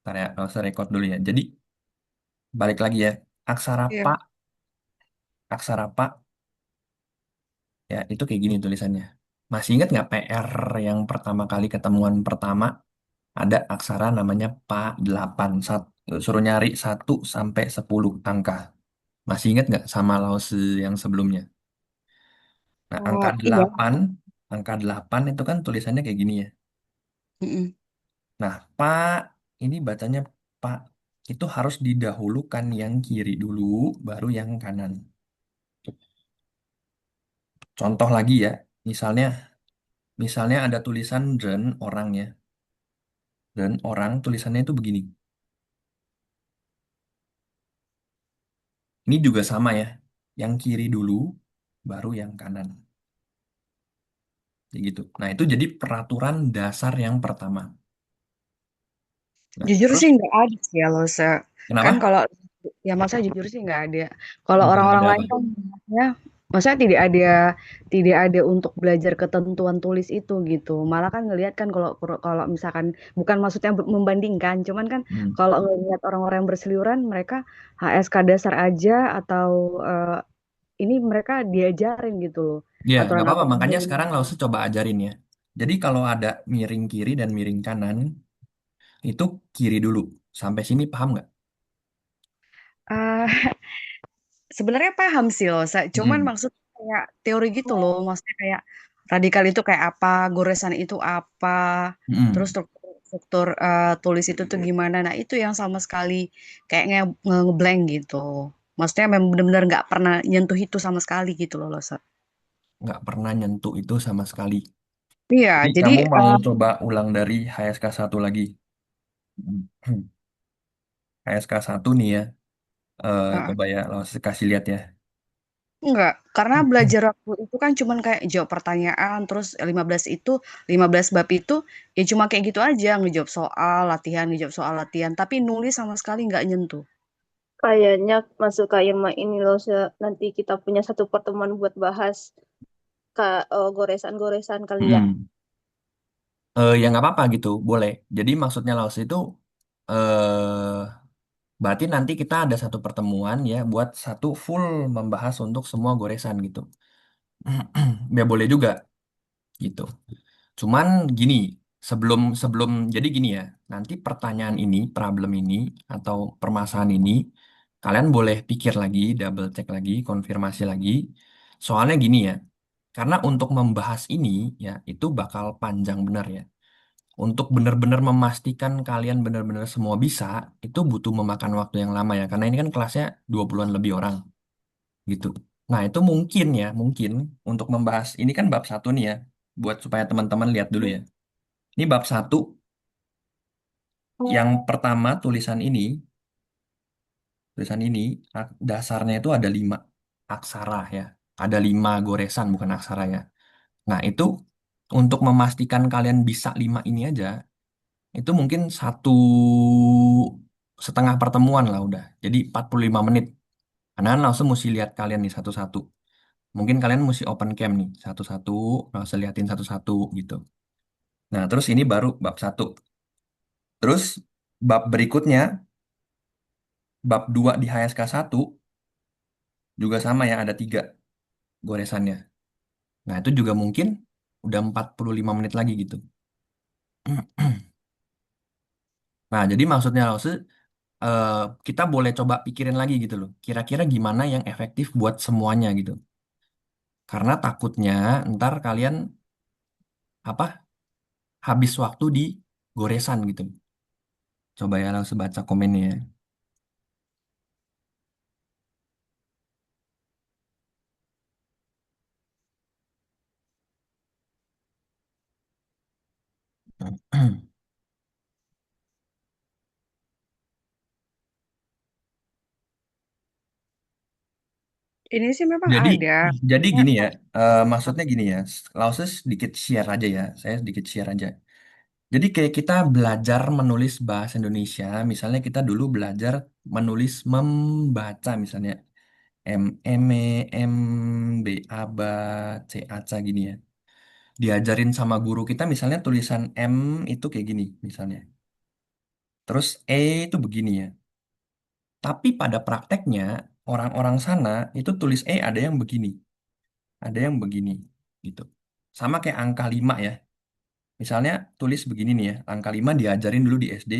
Ntar ya, saya record dulu ya. Jadi balik lagi ya. Aksara Iya. Pak, aksara Pak ya itu kayak gini tulisannya. Masih ingat nggak PR yang pertama kali ketemuan pertama ada aksara namanya PA 8. Suruh nyari 1 sampai 10 angka. Masih ingat nggak sama lause yang sebelumnya? Nah, angka Iya. 8, angka 8 itu kan tulisannya kayak gini ya. Mm-mm. Nah, Pak ini bacanya Pak itu harus didahulukan yang kiri dulu, baru yang kanan. Contoh lagi ya, misalnya misalnya ada tulisan den orang ya. Den orang tulisannya itu begini. Ini juga sama ya. Yang kiri dulu baru yang kanan. Kayak gitu. Nah, itu jadi peraturan dasar yang pertama. Nah, Jujur terus sih nggak ada sih ya Lose. Kan kenapa? kalau ya masa jujur sih nggak ada. Kalau Nggak orang-orang ada lain apa? kan ya maksudnya tidak ada untuk belajar ketentuan tulis itu gitu. Malah kan ngelihat kan kalau kalau misalkan bukan maksudnya membandingkan, cuman kan Hmm. kalau ngelihat orang-orang yang berseliweran mereka HSK dasar aja atau ini mereka diajarin gitu loh Ya, nggak aturan apa-apa. aturan Makanya ini. sekarang Lause coba ajarin ya. Jadi kalau ada miring kiri dan miring kanan, itu kiri dulu. Sampai sini paham nggak? Ah, sebenarnya paham sih loh, cuman Hmm. maksud kayak teori gitu loh, maksudnya kayak radikal itu kayak apa, goresan itu apa, terus Hmm. struktur, struktur tulis itu tuh gimana. Nah itu yang sama sekali kayak ngeblank gitu. Maksudnya memang benar-benar nggak pernah nyentuh itu sama sekali gitu loh, loh. Nggak pernah nyentuh itu sama sekali. Iya, Jadi jadi kamu mau coba ulang dari HSK 1 lagi. HSK 1 nih ya. eh, Coba ya, Lause kasih lihat ya. enggak, karena belajar waktu itu kan cuman kayak jawab pertanyaan, terus 15 bab itu ya cuma kayak gitu aja, ngejawab soal latihan, tapi nulis sama sekali nggak nyentuh. Kayaknya masuk ke Irma ini loh, nanti kita punya satu pertemuan buat bahas goresan-goresan kali ya. Hmm. Ya nggak apa-apa gitu, boleh. Jadi maksudnya Lause itu eh berarti nanti kita ada satu pertemuan ya buat satu full membahas untuk semua goresan gitu. Ya boleh juga gitu. Cuman gini, sebelum sebelum jadi gini ya, nanti pertanyaan ini, problem ini atau permasalahan ini kalian boleh pikir lagi, double check lagi, konfirmasi lagi. Soalnya gini ya, karena untuk membahas ini ya itu bakal panjang benar ya. Untuk benar-benar memastikan kalian benar-benar semua bisa, itu butuh memakan waktu yang lama ya. Karena ini kan kelasnya 20-an lebih orang gitu. Nah, itu mungkin ya, mungkin untuk membahas ini kan bab 1 nih ya, buat supaya teman-teman lihat dulu ya. Ini bab 1 yang pertama tulisan ini dasarnya itu ada 5 aksara ya. Ada 5 goresan bukan aksara ya. Nah, itu untuk memastikan kalian bisa 5 ini aja, itu mungkin 1,5 pertemuan lah udah. Jadi 45 menit. Karena kan langsung mesti lihat kalian nih satu-satu. Mungkin kalian mesti open cam nih satu-satu, langsung liatin satu-satu gitu. Nah, terus ini baru bab 1. Terus bab berikutnya, bab 2 di HSK 1 juga sama ya, ada 3 goresannya. Nah, itu juga mungkin udah 45 menit lagi gitu. Nah, jadi maksudnya Lause, eh, kita boleh coba pikirin lagi gitu loh. Kira-kira gimana yang efektif buat semuanya gitu. Karena takutnya ntar kalian apa habis waktu di goresan gitu. Coba ya langsung baca komennya ya. Ini sih memang Jadi ada. jadi Ya, gini ya, maksudnya gini ya. Lause sedikit share aja ya. Saya sedikit share aja. Jadi kayak kita belajar menulis bahasa Indonesia, misalnya kita dulu belajar menulis membaca misalnya M M E M B A B A, C A C A gini ya. Diajarin sama guru kita misalnya tulisan M itu kayak gini misalnya. Terus E itu begini ya. Tapi pada prakteknya orang-orang sana itu tulis E ada yang begini, ada yang begini gitu. Sama kayak angka 5 ya. Misalnya tulis begini nih ya, angka 5 diajarin dulu di SD,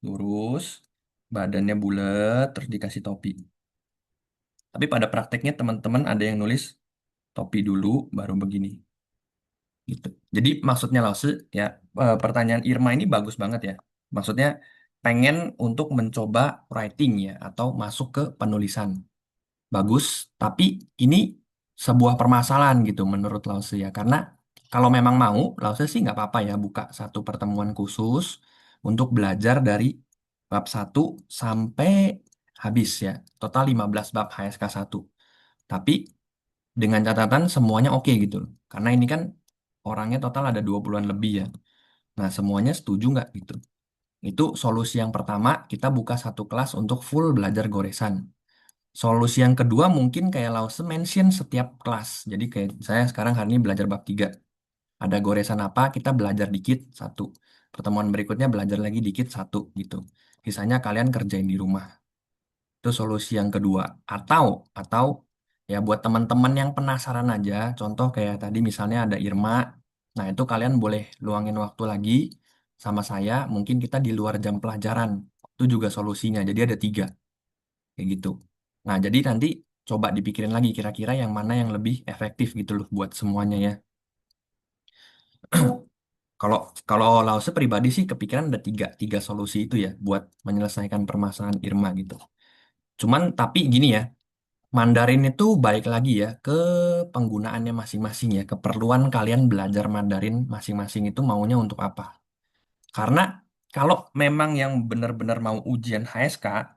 lurus, badannya bulat, terus dikasih topi. Tapi pada prakteknya teman-teman ada yang nulis topi dulu, baru begini. Gitu. Jadi maksudnya Lause, ya pertanyaan Irma ini bagus banget ya. Maksudnya pengen untuk mencoba writing ya, atau masuk ke penulisan. Bagus, tapi ini sebuah permasalahan gitu menurut Lause ya. Karena kalau memang mau, Lause sih nggak apa-apa ya buka satu pertemuan khusus untuk belajar dari bab 1 sampai habis ya. Total 15 bab HSK 1. Tapi dengan catatan semuanya oke gitu loh. Karena ini kan orangnya total ada 20-an lebih ya. Nah, semuanya setuju nggak gitu? Itu solusi yang pertama, kita buka satu kelas untuk full belajar goresan. Solusi yang kedua mungkin kayak Lause mention setiap kelas. Jadi kayak saya sekarang hari ini belajar bab 3. Ada goresan apa, kita belajar dikit, satu. Pertemuan berikutnya belajar lagi dikit, satu gitu. Sisanya kalian kerjain di rumah. Itu solusi yang kedua. Atau ya buat teman-teman yang penasaran aja, contoh kayak tadi misalnya ada Irma. Nah, itu kalian boleh luangin waktu lagi sama saya, mungkin kita di luar jam pelajaran. Itu juga solusinya. Jadi ada 3 kayak gitu. Nah, jadi nanti coba dipikirin lagi kira-kira yang mana yang lebih efektif gitu loh buat semuanya ya. Kalau kalau Lause pribadi sih kepikiran ada tiga solusi itu ya buat menyelesaikan permasalahan Irma gitu. Cuman tapi gini ya, Mandarin itu balik lagi ya ke penggunaannya masing-masing ya, keperluan kalian belajar Mandarin masing-masing itu maunya untuk apa. Karena kalau memang yang benar-benar mau ujian HSK,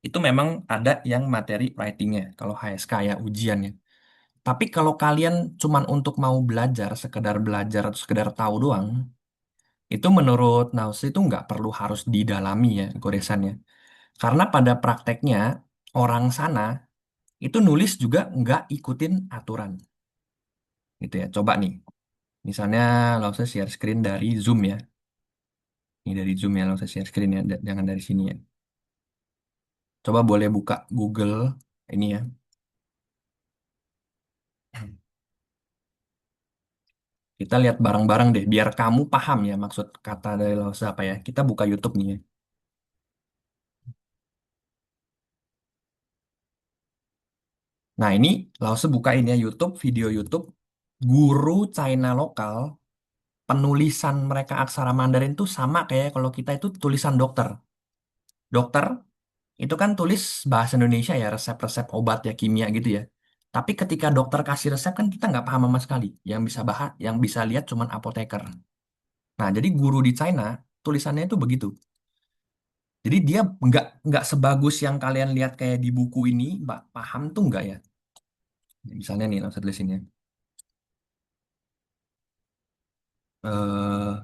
itu memang ada yang materi writingnya, kalau HSK ya ujiannya. Tapi kalau kalian cuman untuk mau belajar atau sekedar tahu doang, itu menurut Naus itu nggak perlu harus didalami ya goresannya. Karena pada prakteknya orang sana itu nulis juga nggak ikutin aturan gitu ya. Coba nih, misalnya lo saya share screen dari Zoom ya. Ini dari Zoom ya, lo saya share screen ya, jangan dari sini ya. Coba boleh buka Google ini ya. Kita lihat bareng-bareng deh, biar kamu paham ya maksud kata dari Lause apa ya. Kita buka YouTube nih ya. Nah ini Lause buka ini ya YouTube, video YouTube. Guru China lokal, penulisan mereka aksara Mandarin tuh sama kayak kalau kita itu tulisan dokter. Dokter itu kan tulis bahasa Indonesia ya, resep-resep obat ya, kimia gitu ya. Tapi ketika dokter kasih resep kan kita nggak paham sama sekali. Yang bisa lihat cuman apoteker. Nah, jadi guru di China tulisannya itu begitu. Jadi dia nggak sebagus yang kalian lihat kayak di buku ini, Mbak, paham tuh nggak ya? Misalnya nih, langsung tulisinnya. Eh,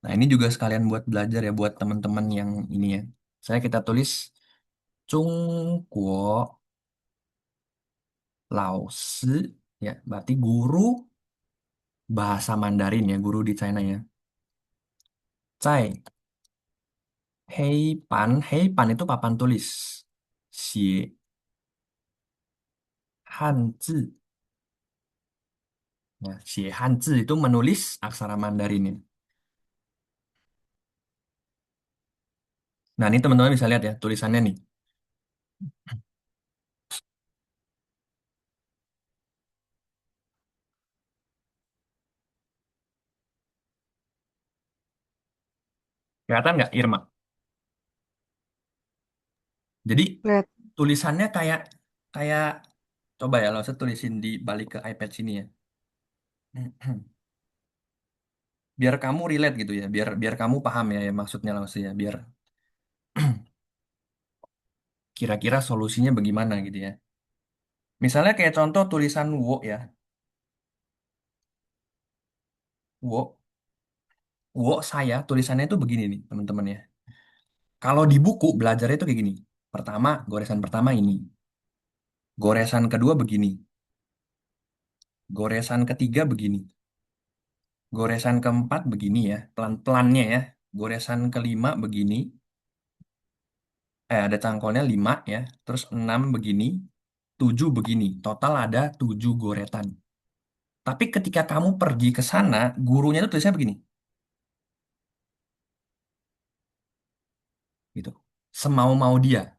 nah, ini juga sekalian buat belajar ya buat teman-teman yang ini ya. Saya kita tulis Chung Kuo Lao Si ya, berarti guru bahasa Mandarin ya, guru di China ya. Cai, Hei Pan itu papan tulis. Xie Hanzi. Ya, Xie Hanzi itu menulis aksara Mandarin ya. Nah, ini teman-teman bisa lihat ya tulisannya nih. Kelihatan nggak, Irma? Jadi Lihat. tulisannya kayak kayak coba ya, lo saya tulisin di balik ke iPad sini ya. Biar kamu relate gitu ya, biar biar kamu paham ya, ya maksudnya langsung ya, biar kira-kira solusinya bagaimana gitu ya. Misalnya kayak contoh tulisan wo ya, wo, wo saya tulisannya itu begini nih teman-teman ya. Kalau di buku belajarnya itu kayak gini. Pertama, goresan pertama ini, goresan kedua begini, goresan ketiga begini. Goresan keempat begini ya, pelan-pelannya ya. Goresan kelima begini, ada cangkolnya 5 ya, terus 6 begini, 7 begini. Total ada 7 goretan. Tapi ketika kamu pergi ke sana, gurunya tuh tulisnya begini, gitu. Semau-mau dia,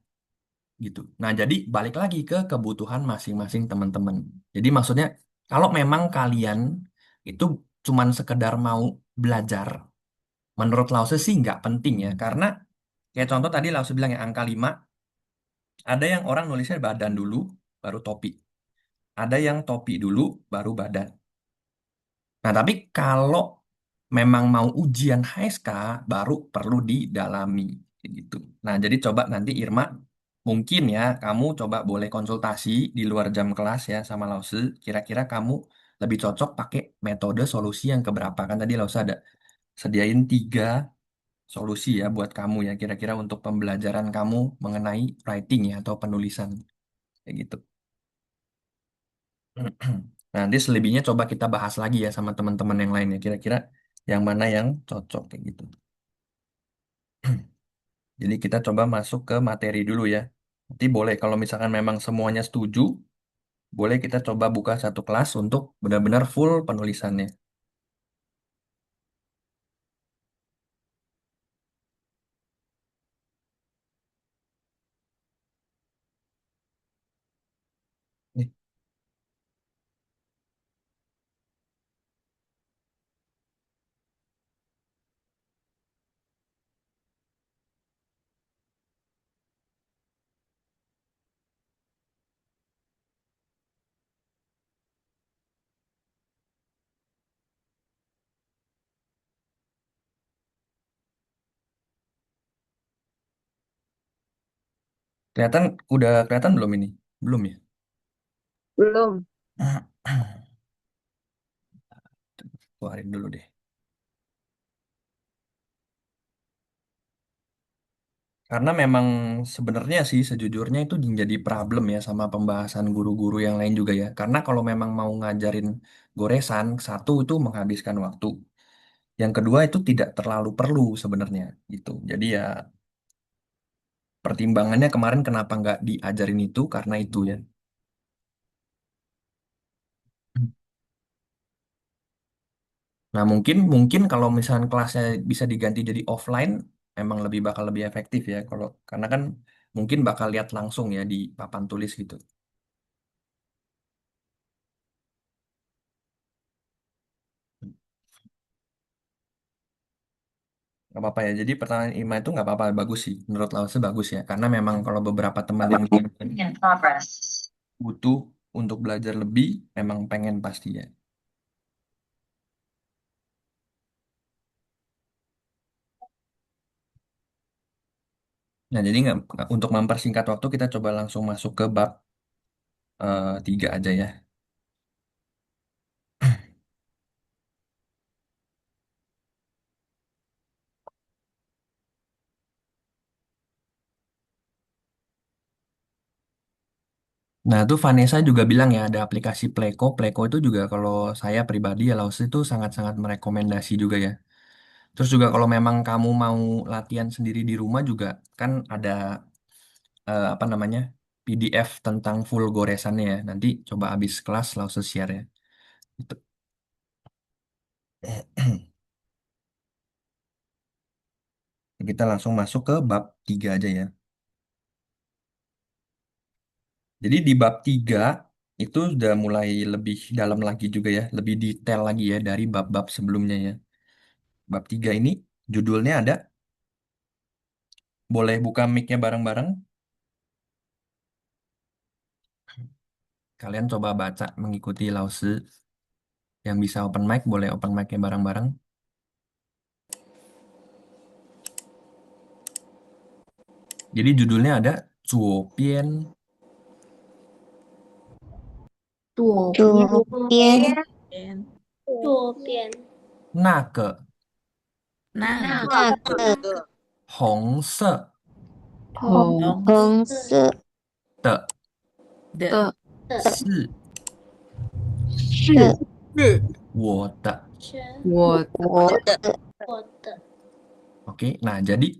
gitu. Nah, jadi balik lagi ke kebutuhan masing-masing teman-teman. Jadi maksudnya, kalau memang kalian itu cuman sekedar mau belajar, menurut Lause sih nggak penting ya, karena kayak contoh tadi Lause bilang ya, angka 5 ada yang orang nulisnya badan dulu, baru topi. Ada yang topi dulu, baru badan. Nah, tapi kalau memang mau ujian HSK, baru perlu didalami. Kayak gitu. Nah, jadi coba nanti Irma, mungkin ya, kamu coba boleh konsultasi di luar jam kelas ya sama Lause. Kira-kira kamu lebih cocok pakai metode solusi yang keberapa. Kan tadi Lause ada sediain 3 solusi ya buat kamu ya. Kira-kira untuk pembelajaran kamu mengenai writing ya atau penulisan. Kayak gitu. Nah, nanti selebihnya coba kita bahas lagi ya sama teman-teman yang lainnya. Kira-kira yang mana yang cocok kayak gitu. Jadi kita coba masuk ke materi dulu ya. Nanti boleh kalau misalkan memang semuanya setuju, boleh kita coba buka satu kelas untuk benar-benar full penulisannya. Nih, kelihatan udah kelihatan belum ini? Belum ya? Belum. Keluarin dulu deh. Karena memang sebenarnya sih sejujurnya itu menjadi problem ya sama pembahasan guru-guru yang lain juga ya. Karena kalau memang mau ngajarin goresan, satu itu menghabiskan waktu. Yang kedua itu tidak terlalu perlu sebenarnya gitu. Jadi ya pertimbangannya kemarin kenapa nggak diajarin itu karena itu ya. Nah mungkin mungkin kalau misalnya kelasnya bisa diganti jadi offline, emang bakal lebih efektif ya. Kalau karena kan mungkin bakal lihat langsung ya di papan tulis gitu. Nggak apa-apa ya. Jadi pertanyaan Ima itu nggak apa-apa, bagus sih. Menurut Lawson bagus ya. Karena memang kalau beberapa teman yang butuh untuk belajar lebih, memang pengen pasti ya. Nah jadi untuk mempersingkat waktu kita coba langsung masuk ke bab 3 aja ya. Nah itu Vanessa juga bilang ya ada aplikasi Pleco. Pleco itu juga kalau saya pribadi ya Lawson itu sangat-sangat merekomendasi juga ya. Terus juga kalau memang kamu mau latihan sendiri di rumah juga kan ada apa namanya PDF tentang full goresannya ya. Nanti coba habis kelas langsung share ya. Gitu. Kita langsung masuk ke bab 3 aja ya. Jadi di bab 3 itu udah mulai lebih dalam lagi juga ya. Lebih detail lagi ya dari bab-bab sebelumnya ya. Bab 3 ini judulnya ada, boleh buka mic-nya bareng-bareng. Kalian coba baca mengikuti Lause. Yang bisa open mic boleh open mic-nya bareng-bareng. Jadi judulnya ada Cuopian 左边边左边那个那那个红色红色的的的是是是我的。是我我的，我的，Oke, nah jadi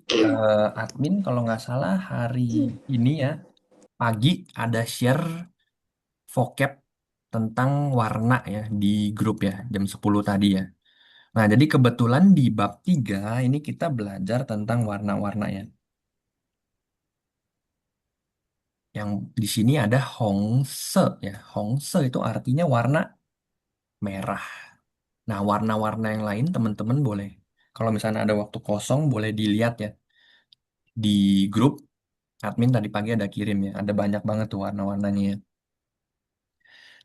admin kalau nggak salah hari ini ya pagi ada share vocab tentang warna ya di grup ya jam 10 tadi ya. Nah, jadi kebetulan di bab 3 ini kita belajar tentang warna-warna ya. Yang di sini ada hongse ya. Hongse itu artinya warna merah. Nah, warna-warna yang lain teman-teman boleh. Kalau misalnya ada waktu kosong boleh dilihat ya di grup admin tadi pagi ada kirim ya. Ada banyak banget tuh warna-warnanya ya.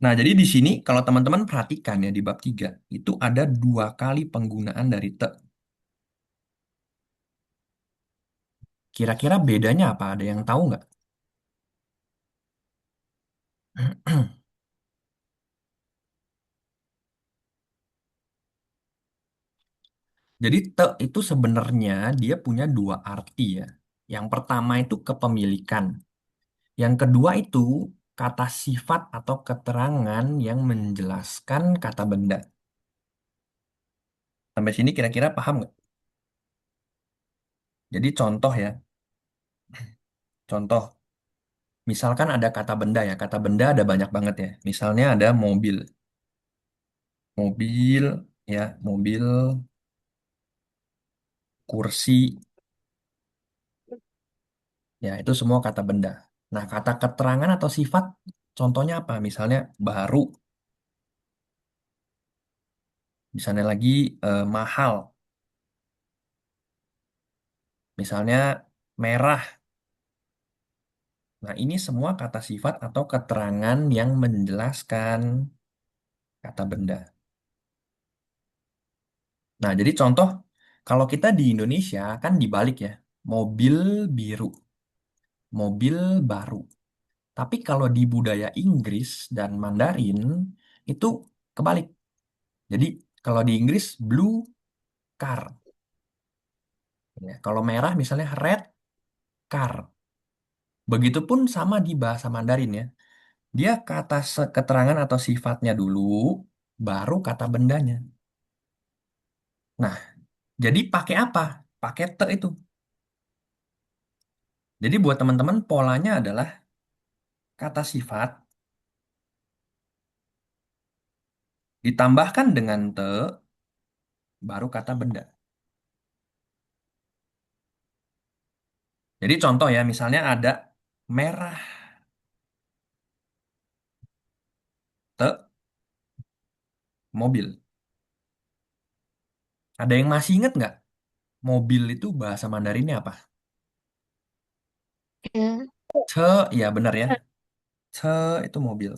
Nah, jadi di sini kalau teman-teman perhatikan ya di bab 3 itu ada dua kali penggunaan dari te. Kira-kira bedanya apa? Ada yang tahu nggak? Jadi te itu sebenarnya dia punya dua arti ya. Yang pertama itu kepemilikan. Yang kedua itu kata sifat atau keterangan yang menjelaskan kata benda. Sampai sini kira-kira paham nggak? Jadi contoh ya, contoh. Misalkan ada kata benda ya, kata benda ada banyak banget ya. Misalnya ada mobil, mobil ya, mobil, kursi, ya itu semua kata benda. Nah, kata keterangan atau sifat, contohnya apa? Misalnya baru, misalnya lagi mahal, misalnya merah. Nah, ini semua kata sifat atau keterangan yang menjelaskan kata benda. Nah, jadi contoh, kalau kita di Indonesia kan dibalik ya, mobil biru, mobil baru. Tapi kalau di budaya Inggris dan Mandarin itu kebalik. Jadi kalau di Inggris blue car, ya. Kalau merah misalnya red car. Begitupun sama di bahasa Mandarin ya. Dia kata keterangan atau sifatnya dulu, baru kata bendanya. Nah, jadi pakai apa? Pakai te itu. Jadi buat teman-teman polanya adalah kata sifat ditambahkan dengan te, baru kata benda. Jadi contoh ya, misalnya ada merah te mobil. Ada yang masih inget nggak? Mobil itu bahasa Mandarinnya apa?嗯 Ce, ya benar ya. Ce itu mobil.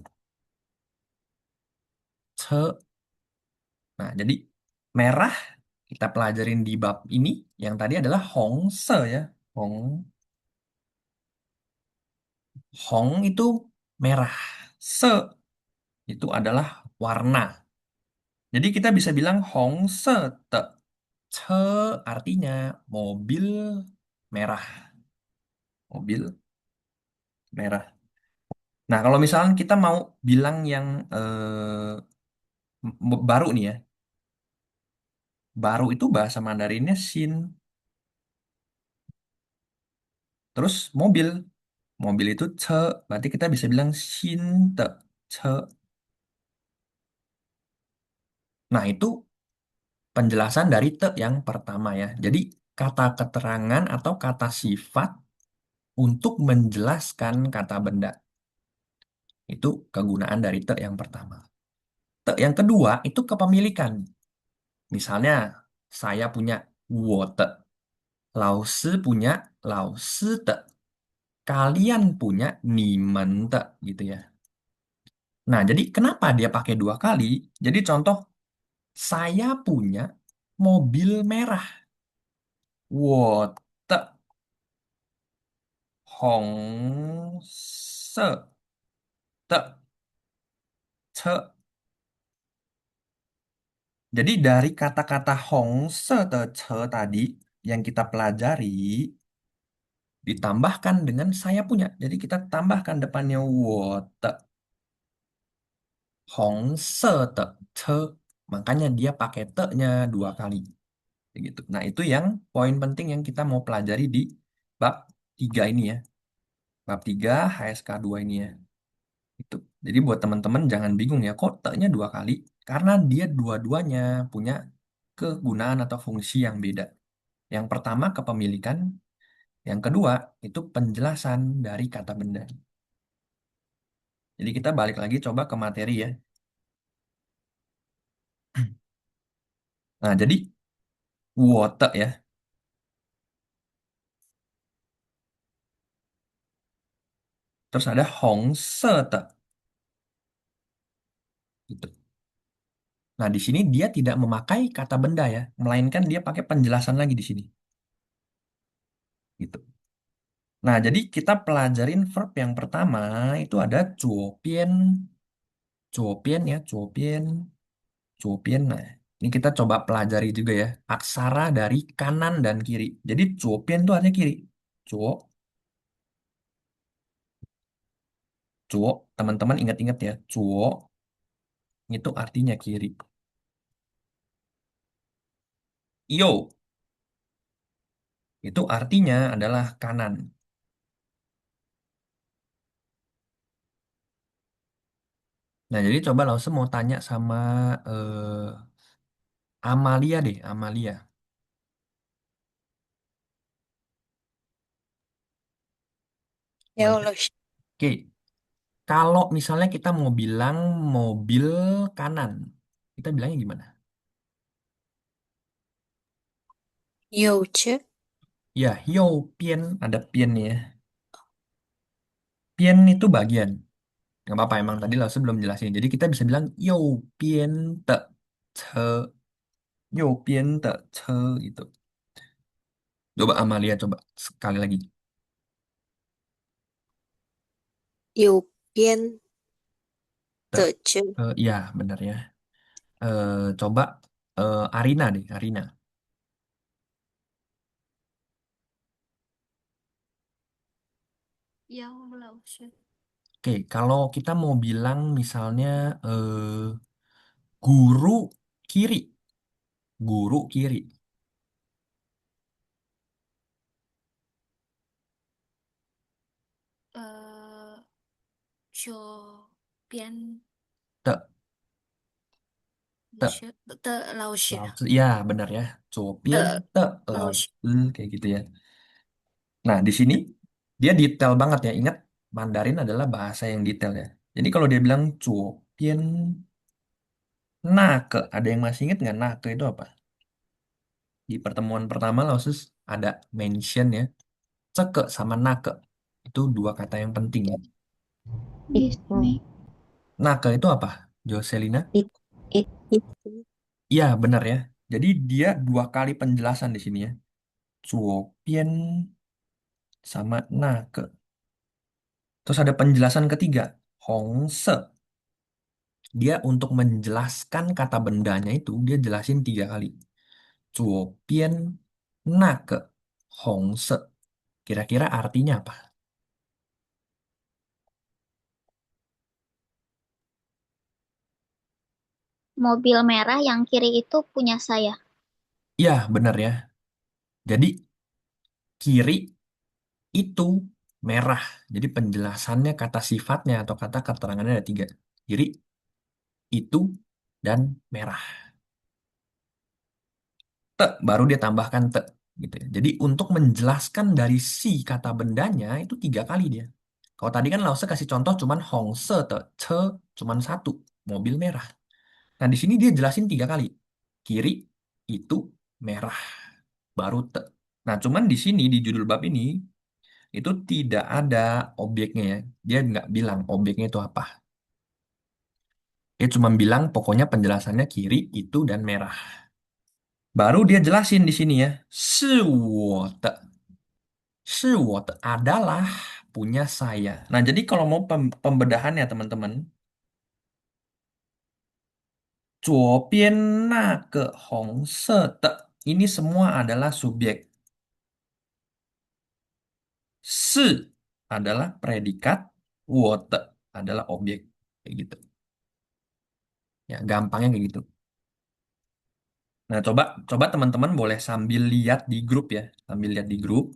Ce. Nah, jadi merah kita pelajarin di bab ini yang tadi adalah hongse ya. Hong, hong itu merah. Se itu adalah warna. Jadi kita bisa bilang hongse te. Ce artinya mobil merah. Mobil merah. Nah, kalau misalnya kita mau bilang yang baru nih ya. Baru itu bahasa Mandarinnya Xin. Terus mobil. Mobil itu ce. Berarti kita bisa bilang Xin te. Ce. Nah, itu penjelasan dari te yang pertama ya. Jadi, kata keterangan atau kata sifat untuk menjelaskan kata benda. Itu kegunaan dari te yang pertama. Te yang kedua itu kepemilikan. Misalnya, saya punya 我的, 老师 punya 老师的, kalian punya 你们的 gitu ya. Nah, jadi kenapa dia pakai dua kali? Jadi contoh, saya punya mobil merah. 我的红色的车. Jadi dari kata-kata 红色的车 tadi yang kita pelajari ditambahkan dengan saya punya. Jadi kita tambahkan depannya 我的红色的车. Makanya dia pakai te-nya dua kali. Kayak gitu. Nah, itu yang poin penting yang kita mau pelajari di bab 3 ini ya. Bab 3 HSK 2 ini ya. Itu. Jadi buat teman-teman jangan bingung ya, kok te-nya dua kali? Karena dia dua-duanya punya kegunaan atau fungsi yang beda. Yang pertama kepemilikan, yang kedua itu penjelasan dari kata benda. Jadi kita balik lagi coba ke materi ya. Nah, jadi wote ya. Terus ada hongsete gitu. Nah, di sini dia tidak memakai kata benda ya, melainkan dia pakai penjelasan lagi di sini. Gitu. Nah, jadi kita pelajarin verb yang pertama itu ada cuopien, cuopien ya, cuopien, cuopien. Nah, ini kita coba pelajari juga ya, aksara dari kanan dan kiri. Jadi cuopien itu artinya kiri. Cuo, cuo, teman-teman ingat-ingat ya, cuo itu artinya kiri. Yo, itu artinya adalah kanan. Nah, jadi coba langsung mau tanya sama Amalia deh, Amalia. Ya Amalia. Allah. Oke, kalau misalnya kita mau bilang mobil kanan, kita bilangnya gimana? Yoce. Ya, yo pian, ada pian ya. Pian itu bagian. Nggak apa-apa, emang tadi langsung belum jelasin. Jadi kita bisa bilang yo pian te ce, yo pian te ce gitu. Coba Amalia, coba sekali lagi. Yopian Te, tece. ya benar ya. Coba Arina deh, Arina. Ya Allah. Oke, kalau kita mau bilang misalnya guru kiri, guru kiri, Eh, Jo Pian te, te, Laushe, te Laushe, laos, ya benar ya, copien, Te te, laos, laus. kayak gitu ya. Nah, di sini dia detail banget ya. Ingat, Mandarin adalah bahasa yang detail ya. Jadi kalau dia bilang copien nake, ada yang masih ingat nggak nake itu apa? Di pertemuan pertama Lausus ada mention ya, ceke sama nake. Itu dua kata yang penting ya. Itu. Nake itu apa, Joselina? It, itu. Iya, benar ya. Jadi dia dua kali penjelasan di sini ya. Cuopien sama nake. Terus ada penjelasan ketiga, hongse. Dia untuk menjelaskan kata bendanya itu, dia jelasin tiga kali. Cuopien nake hongse. Kira-kira artinya apa? Mobil merah yang kiri itu punya saya. Iya, benar ya. Jadi kiri itu merah. Jadi penjelasannya kata sifatnya atau kata keterangannya ada tiga. Kiri itu dan merah. Te, baru dia tambahkan te. Gitu ya. Jadi untuk menjelaskan dari si kata bendanya itu tiga kali dia. Kalau tadi kan Lause kasih contoh cuman Hongse te, ce cuman satu, mobil merah. Nah di sini dia jelasin tiga kali. Kiri itu merah, baru te. Nah cuman di sini di judul bab ini itu tidak ada objeknya ya. Dia nggak bilang objeknya itu apa. Dia cuma bilang pokoknya penjelasannya kiri itu dan merah. Baru dia jelasin di sini ya. 是我的 adalah punya saya. Nah, jadi kalau mau pembedahannya teman-teman, 左边那个红色的 ini semua adalah subjek. 是 adalah predikat, 我的 adalah objek. Kayak gitu. Ya, gampangnya kayak gitu. Nah, coba coba teman-teman boleh sambil lihat di grup ya, sambil lihat di grup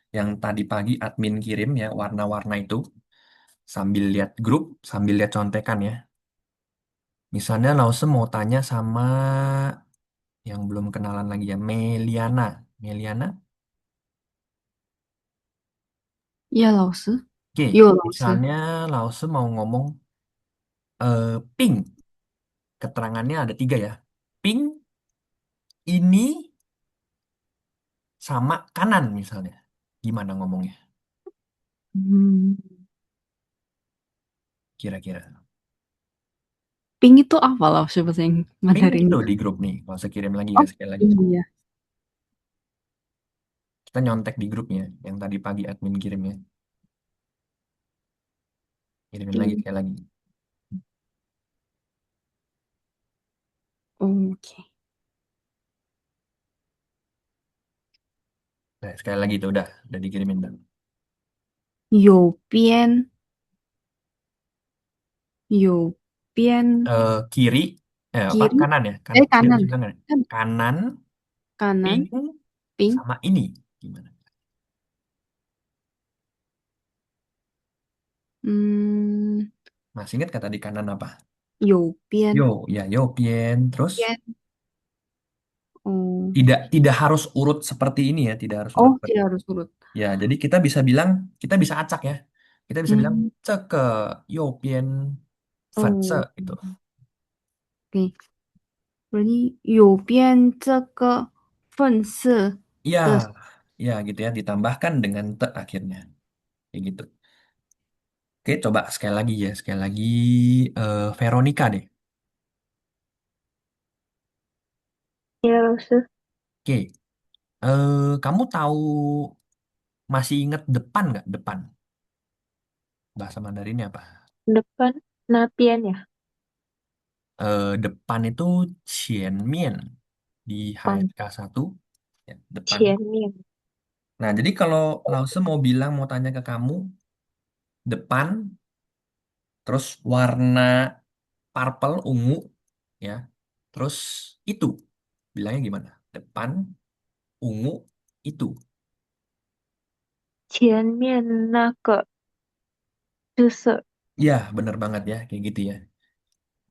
yang tadi pagi admin kirim ya, warna-warna itu. Sambil lihat grup, sambil lihat contekan ya. Misalnya Lause mau tanya sama yang belum kenalan lagi ya, Meliana. Meliana, 叶老师，oke. 有老师，Misalnya Lause mau ngomong pink, keterangannya ada tiga ya. Pink ini sama kanan misalnya. Gimana ngomongnya? 嗯，Kira-kira. Pink itu apa 老师 bahasa Pink itu Mandarinnya? di grup nih. Kalau saya kirim lagi ya Oh, sekali lagi. iya. Kita nyontek di grupnya yang tadi pagi admin kirimnya. Kirimin lagi Pink. sekali lagi. Oke. Nah, sekali lagi itu udah dikirimin tuh. 有边，有边 Kiri, apa kiri, kanan ya? Kiri kanan, masuk kanan ya? kan Kanan, kanan, pink, pink. sama ini. Gimana? Hmm, Masih ingat kata di kanan apa? 有边 Yo, ya yo, pien. Terus 边，哦 tidak harus urut seperti ini ya, tidak harus urut oh seperti. tidak harus urut. Ya, jadi kita bisa bilang, kita bisa acak ya. Kita bisa bilang Hmm, 这个右边粉色 oh, gitu. oke. Berarti 有边这个份是 Iya, 的 ya gitu ya, ditambahkan dengan te akhirnya. Kayak gitu. Oke, coba sekali lagi ya, sekali lagi Veronica deh. 叶老师 Oke, kamu tahu masih ingat depan nggak? Depan. Bahasa Mandarinnya apa? depan 那边 ya Depan itu qianmian di 哦 HSK 1. Ya, depan. 前面 Nah, jadi kalau Lause mau bilang, mau tanya ke kamu, depan, terus warna purple, ungu, ya. Terus itu, bilangnya gimana? Depan, ungu, itu. 前面那个就是 Ya, bener banget ya, kayak gitu ya.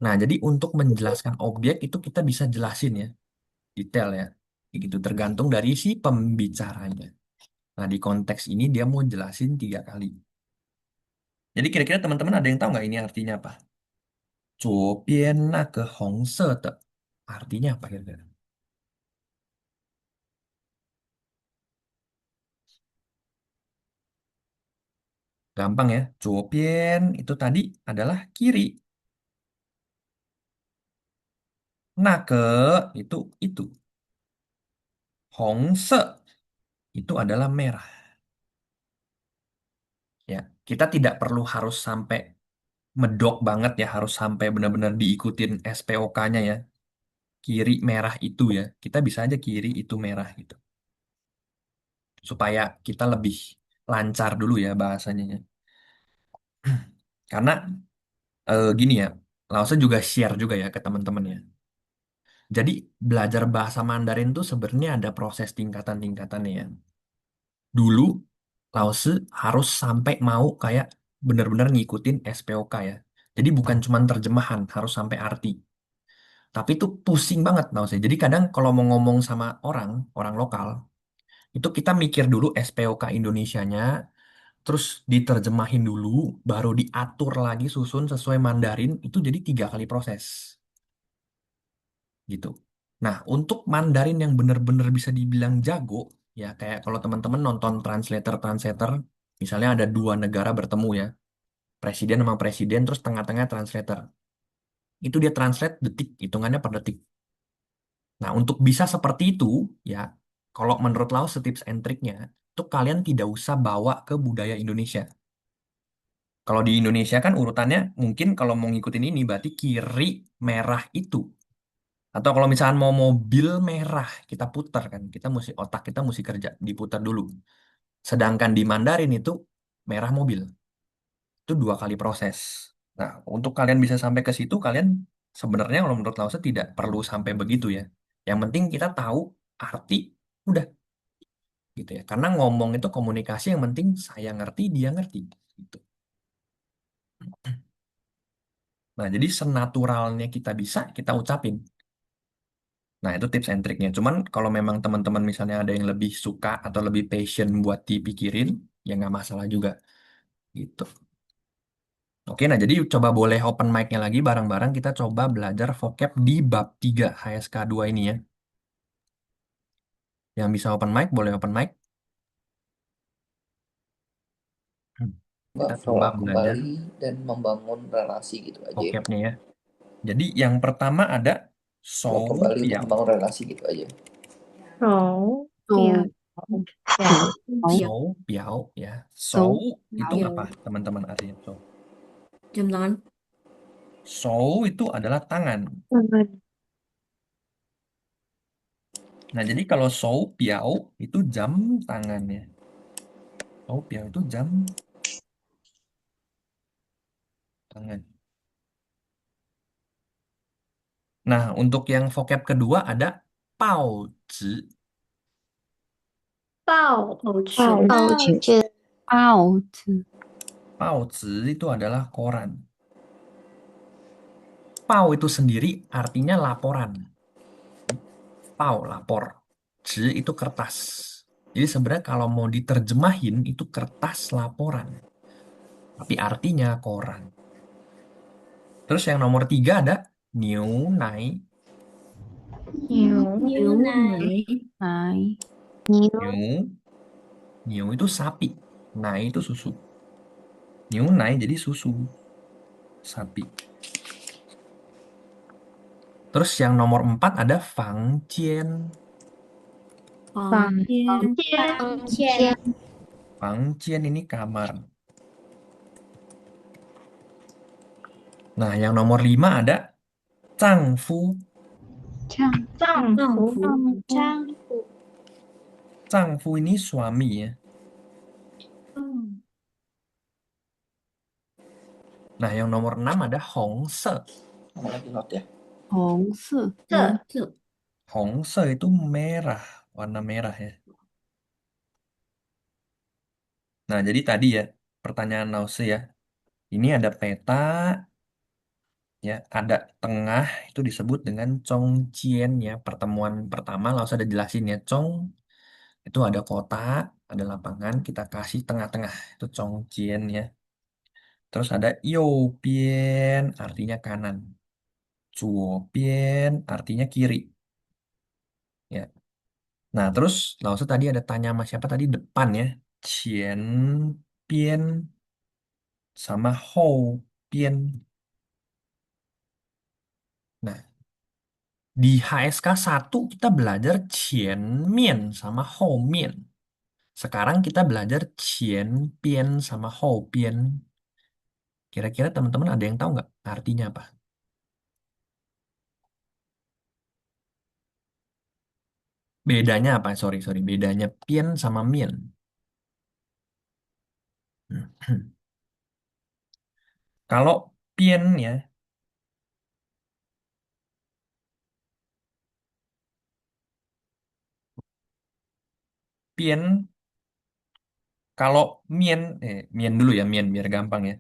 Nah, jadi untuk menjelaskan objek itu kita bisa jelasin ya, detail ya. Kayak gitu, tergantung dari si pembicaranya. Nah, di konteks ini dia mau jelasin 3 kali. Jadi kira-kira teman-teman ada yang tahu nggak ini artinya apa? 左边那个红色的 artinya apa kira-kira? Gampang ya. 左边 itu tadi adalah kiri. 那个 itu. 红色 itu adalah merah. Ya, kita tidak perlu harus sampai medok banget ya, harus sampai benar-benar diikutin SPOK-nya ya. Kiri merah itu ya. Kita bisa aja kiri itu merah gitu. Supaya kita lebih lancar dulu ya bahasanya ya. Karena gini ya, Lause juga share juga ya ke teman-teman ya. Jadi belajar bahasa Mandarin tuh sebenarnya ada proses tingkatan-tingkatannya ya. Dulu Lause harus sampai mau kayak benar-benar ngikutin SPOK ya. Jadi bukan cuma terjemahan, harus sampai arti. Tapi itu pusing banget Lause. Jadi kadang kalau mau ngomong sama orang lokal, itu kita mikir dulu SPOK Indonesianya, terus diterjemahin dulu, baru diatur lagi susun sesuai Mandarin, itu jadi 3 kali proses. Gitu. Nah, untuk Mandarin yang benar-benar bisa dibilang jago, ya kayak kalau teman-teman nonton translator-translator, misalnya ada 2 negara bertemu ya, presiden sama presiden, terus tengah-tengah translator. Itu dia translate detik, hitungannya per detik. Nah, untuk bisa seperti itu, ya, kalau menurut Laos tips and triknya, itu kalian tidak usah bawa ke budaya Indonesia. Kalau di Indonesia kan urutannya mungkin kalau mau ngikutin ini berarti kiri merah itu. Atau kalau misalnya mau mobil merah, kita putar kan. Otak kita mesti kerja, diputar dulu. Sedangkan di Mandarin itu merah mobil. Itu 2 kali proses. Nah, untuk kalian bisa sampai ke situ, kalian sebenarnya kalau menurut Lause tidak perlu sampai begitu ya. Yang penting kita tahu arti, udah gitu ya. Karena ngomong itu komunikasi, yang penting saya ngerti, dia ngerti gitu. Nah, jadi senaturalnya kita bisa, kita ucapin. Nah, itu tips and triknya. Cuman kalau memang teman-teman misalnya ada yang lebih suka atau lebih passion buat dipikirin, ya nggak masalah juga gitu. Oke, nah jadi coba boleh open mic-nya lagi bareng-bareng, kita coba belajar vocab di bab 3 HSK 2 ini ya. Yang bisa open mic, boleh open mic. Hmm. Kita coba Follow belajar kembali dan membangun relasi gitu aja ya. vocabnya ya. Jadi yang pertama ada Follow sou kembali untuk piao. membangun relasi gitu aja. Sổ Sou piao. Sou piao ya. Sou Sou itu piao. apa teman-teman artinya? Sou. Jam tangan. Sou itu adalah tangan. Tangan. Nah, jadi kalau sou piao itu jam tangannya. Sou piao itu jam tangan. Nah, untuk yang vocab kedua ada pao zi. Bao Bao bao chữ. bao zi. Pao zi itu adalah koran. Pao itu sendiri artinya laporan. Pao, lapor. Zi itu kertas. Jadi sebenarnya kalau mau diterjemahin itu kertas laporan. Tapi artinya koran. Terus yang nomor 3 ada niu nai. nhiều Như này. Nai. Nhiều. Niu, niu itu sapi. Nai itu susu. Niu nai jadi susu sapi. Terus yang nomor 4 ada fang jian. Phòng Phòng chiên. chia Phòng chia. Fang jian ini kamar. Nah, yang nomor 5 ada zhang fu. Chang. Trang Phòng phú phủ. Trang phụ. Zhang fu ini suami ya. Nah, yang nomor 6 ada hong se. Sama lagi not ya. Hong se. Sợ. Sợ. Hong se itu merah, warna merah ya. Nah, jadi tadi ya, pertanyaan Nause ya. Ini ada peta, ya, ada tengah, itu disebut dengan Chongjian ya. Pertemuan pertama, Lause ada jelasin ya. Chong itu ada kota, ada lapangan, kita kasih tengah-tengah. Itu Chongjian ya. Terus ada Youbian, artinya kanan. Zuobian, artinya kiri. Ya. Nah, terus Lause tadi ada tanya sama siapa tadi depan ya. Qian Bian sama Hou Bian. Nah, di HSK 1 kita belajar Qian Mian sama Hou Mian. Sekarang kita belajar Qian Bian sama Hou Bian. Kira-kira teman-teman ada yang tahu nggak artinya apa? Bedanya apa? Sorry, sorry. Bedanya Pian sama Mian. Kalau Pian ya, Pian, kalau Mian dulu ya, Mian biar gampang ya.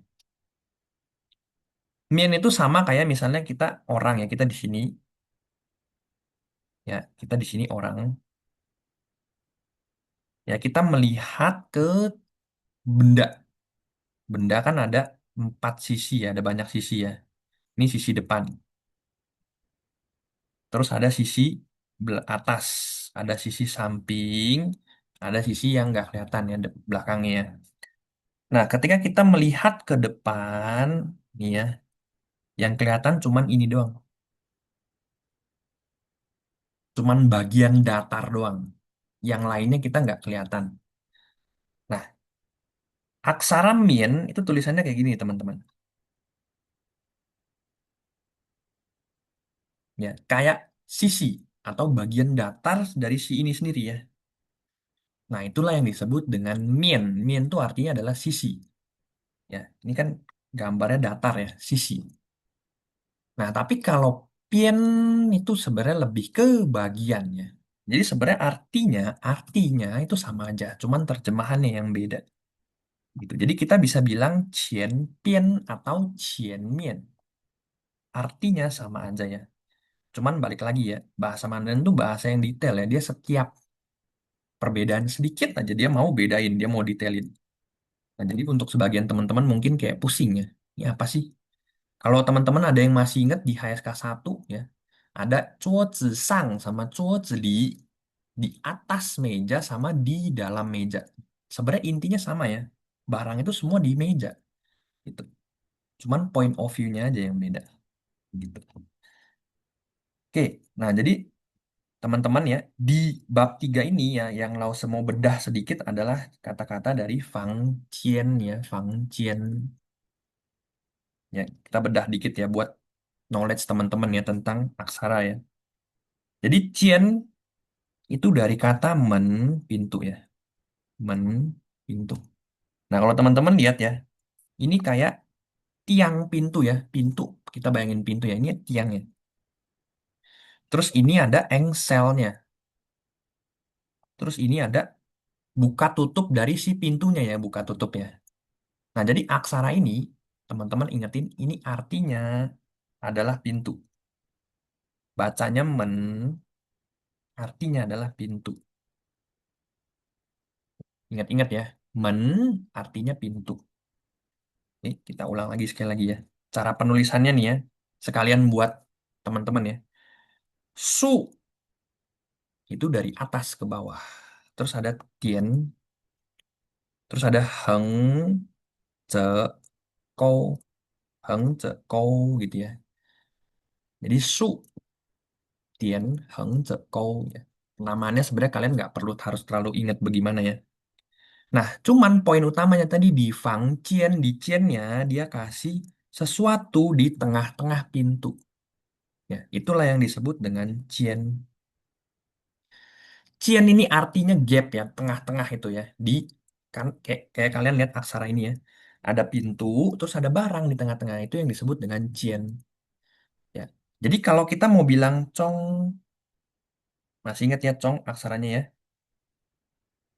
Mian itu sama kayak misalnya kita orang ya, kita di sini ya, kita di sini orang ya, kita melihat ke benda. Benda kan ada 4 sisi ya, ada banyak sisi ya. Ini sisi depan. Terus ada sisi atas, ada sisi samping, ada sisi yang nggak kelihatan ya, belakangnya. Nah, ketika kita melihat ke depan, nih ya, yang kelihatan cuman ini doang. Cuman bagian datar doang. Yang lainnya kita nggak kelihatan. Nah, aksara Mien itu tulisannya kayak gini, teman-teman. Ya, kayak sisi atau bagian datar dari si ini sendiri ya. Nah, itulah yang disebut dengan Mien. Mien itu artinya adalah sisi. Ya, ini kan gambarnya datar ya, sisi. Nah, tapi kalau Pian itu sebenarnya lebih ke bagiannya. Jadi sebenarnya artinya itu sama aja, cuman terjemahannya yang beda gitu. Jadi kita bisa bilang qian pian atau qian mian. Artinya sama aja ya. Cuman balik lagi ya, bahasa Mandarin itu bahasa yang detail ya. Dia setiap perbedaan sedikit aja dia mau bedain, dia mau detailin. Nah, jadi untuk sebagian teman-teman mungkin kayak pusing ya. Ini apa sih? Kalau teman-teman ada yang masih ingat di HSK 1 ya, ada cuo sang sama cuo li di atas meja sama di dalam meja. Sebenarnya intinya sama ya. Barang itu semua di meja gitu. Cuman point of view-nya aja yang beda gitu. Oke, nah jadi teman-teman ya, di bab 3 ini ya yang Lause mau bedah sedikit adalah kata-kata dari Fang Qian ya, Fang Qian. Ya, kita bedah dikit ya buat knowledge teman-teman ya tentang aksara ya. Jadi Qian itu dari kata men, pintu ya. Men, pintu. Nah, kalau teman-teman lihat ya, ini kayak tiang pintu ya, pintu. Kita bayangin pintu ya, ini tiangnya. Terus ini ada engselnya. Terus ini ada buka tutup dari si pintunya ya, buka tutup ya. Nah, jadi aksara ini, teman-teman ingetin, ini artinya adalah pintu. Bacanya men, artinya adalah pintu. Ingat-ingat ya, men artinya pintu. Nih, kita ulang lagi sekali lagi ya. Cara penulisannya nih ya, sekalian buat teman-teman ya. Su itu dari atas ke bawah. Terus ada tien, terus ada heng, ce, kou, heng, ce, kou gitu ya. Jadi su, tien, heng, ce, kou ya. Namanya sebenarnya kalian nggak perlu harus terlalu ingat bagaimana ya. Nah, cuman poin utamanya tadi di Fang Cien, di Ciennya dia kasih sesuatu di tengah-tengah pintu. Ya, itulah yang disebut dengan Cien. Cien ini artinya gap ya, tengah-tengah itu ya. Di kan kayak kalian lihat aksara ini ya. Ada pintu, terus ada barang di tengah-tengah itu yang disebut dengan Cien. Ya. Jadi kalau kita mau bilang Cong, masih ingat ya Cong aksaranya ya?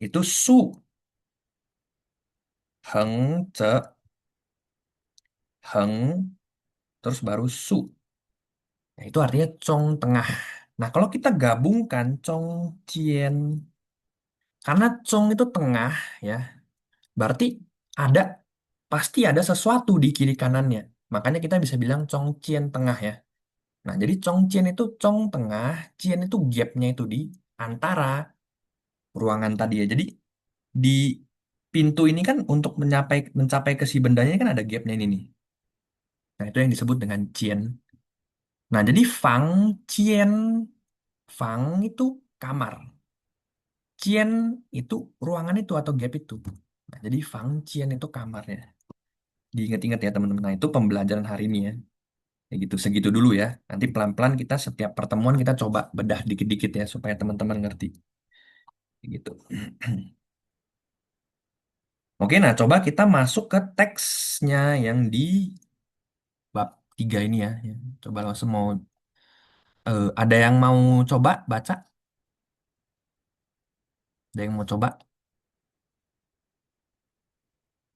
Itu Su, Heng, Ce, Heng, terus baru Su. Nah, itu artinya Cong tengah. Nah, kalau kita gabungkan Cong, Cien, karena Cong itu tengah ya, berarti ada pasti ada sesuatu di kiri kanannya. Makanya kita bisa bilang Cong Cien tengah ya. Nah, jadi Cong Cien itu Cong tengah, Cien itu gapnya itu di antara ruangan tadi ya. Jadi di pintu ini kan untuk mencapai mencapai ke si bendanya kan ada gapnya ini nih. Nah, itu yang disebut dengan Cien. Nah, jadi Fang Cien, Fang itu kamar. Cien itu ruangan itu atau gap itu. Nah, jadi Fang Cien itu kamarnya. Diingat-ingat ya teman-teman. Nah, itu pembelajaran hari ini ya. Ya gitu, segitu dulu ya. Nanti pelan-pelan kita setiap pertemuan kita coba bedah dikit-dikit ya supaya teman-teman ngerti. Gitu. Oke, nah coba kita masuk ke teksnya yang di bab 3 ini ya. Ya, coba langsung mau ada yang mau coba baca? Ada yang mau coba?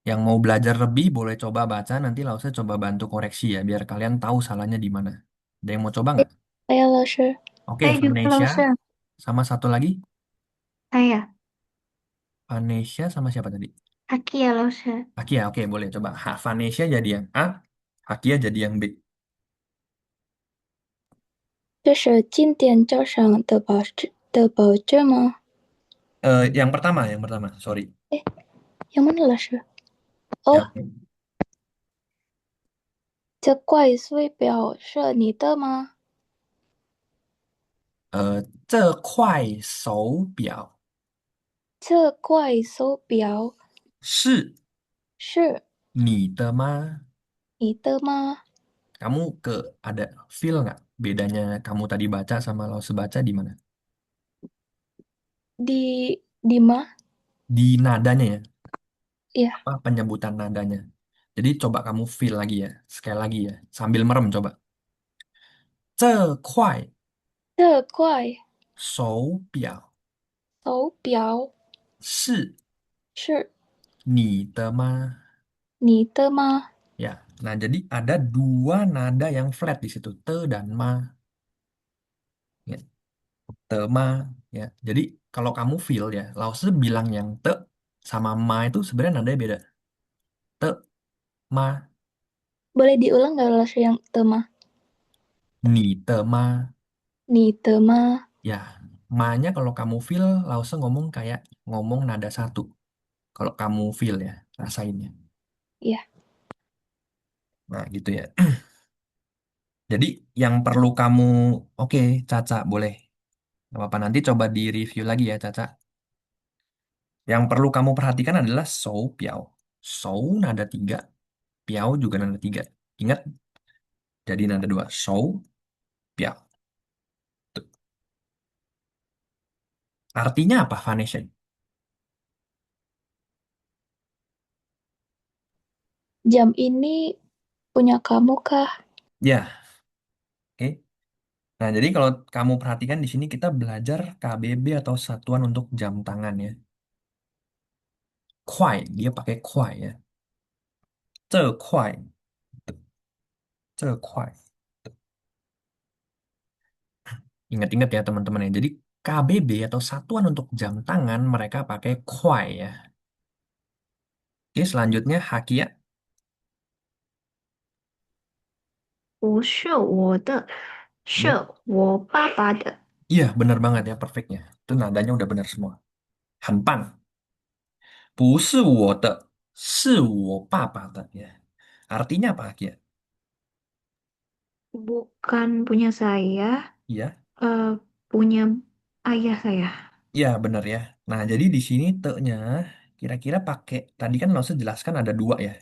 Yang mau belajar lebih boleh coba baca, nanti langsung coba bantu koreksi ya, biar kalian tahu salahnya di mana. Ada yang mau coba nggak? Saya, Lausher. Oke, Saya juga Vanesha. Lause. Sama satu lagi, Saya. Vanesha sama siapa tadi? Aki ya Lause. Akia, oke boleh coba. Vanesha jadi yang A, Akia jadi yang B. 这是经典交上的保证吗？ Yang pertama, sorry. yang mana Lausher？ 哦， Yang 这怪虽表是你的吗？这块手表这怪手表是是你的吗？你的吗？ Kamu ada feel nggak bedanya kamu tadi baca sama Lause baca di mana? Di ma? Di nadanya ya, Iya. apa penyebutan nadanya. Jadi coba kamu feel lagi ya, sekali lagi ya, sambil merem coba. 这块这块手表手表是是你的吗？你的吗？ Ya, nah jadi ada dua nada yang flat di situ, te dan ma. Ya, te ma. Ya, jadi kalau kamu feel ya, Lause bilang yang te sama ma itu sebenarnya nadanya beda. Te, ma, Boleh diulang nggak Lasri yang tema? ni te ma. Ni tema. Ya, ma-nya kalau kamu feel, Lause ngomong kayak ngomong nada satu. Kalau kamu feel ya, rasainnya. Ya, Nah, gitu ya. Jadi yang perlu kamu, oke, Caca, boleh. Nggak apa-apa, nanti coba di review lagi ya, Caca. Yang perlu kamu perhatikan adalah shou piao. Shou nada tiga, piao juga nada tiga. Ingat, jadi nada dua. Shou, piao. Tuh. Artinya apa, Vanessa? jam ini punya kamu kah? Ya, oke. Nah, jadi kalau kamu perhatikan di sini kita belajar KBB atau satuan untuk jam tangan ya. Kuai, dia pakai kuai ya. Ce kuai, ce kuai. Ingat-ingat ya teman-teman ya. Jadi KBB atau satuan untuk jam tangan mereka pakai kuai ya. Oke, selanjutnya Hakia. 不是我的，是 Ya. 我爸爸的。Iya, benar banget ya, perfectnya. Itu nadanya udah benar semua. Hanpan. 不是我的，是我爸爸的 ya. Artinya apa, Kia? Bukan punya saya, Iya, eh, punya ayah saya. iya benar ya. Nah, jadi di sini te-nya kira-kira pakai tadi kan Lause jelaskan ada dua ya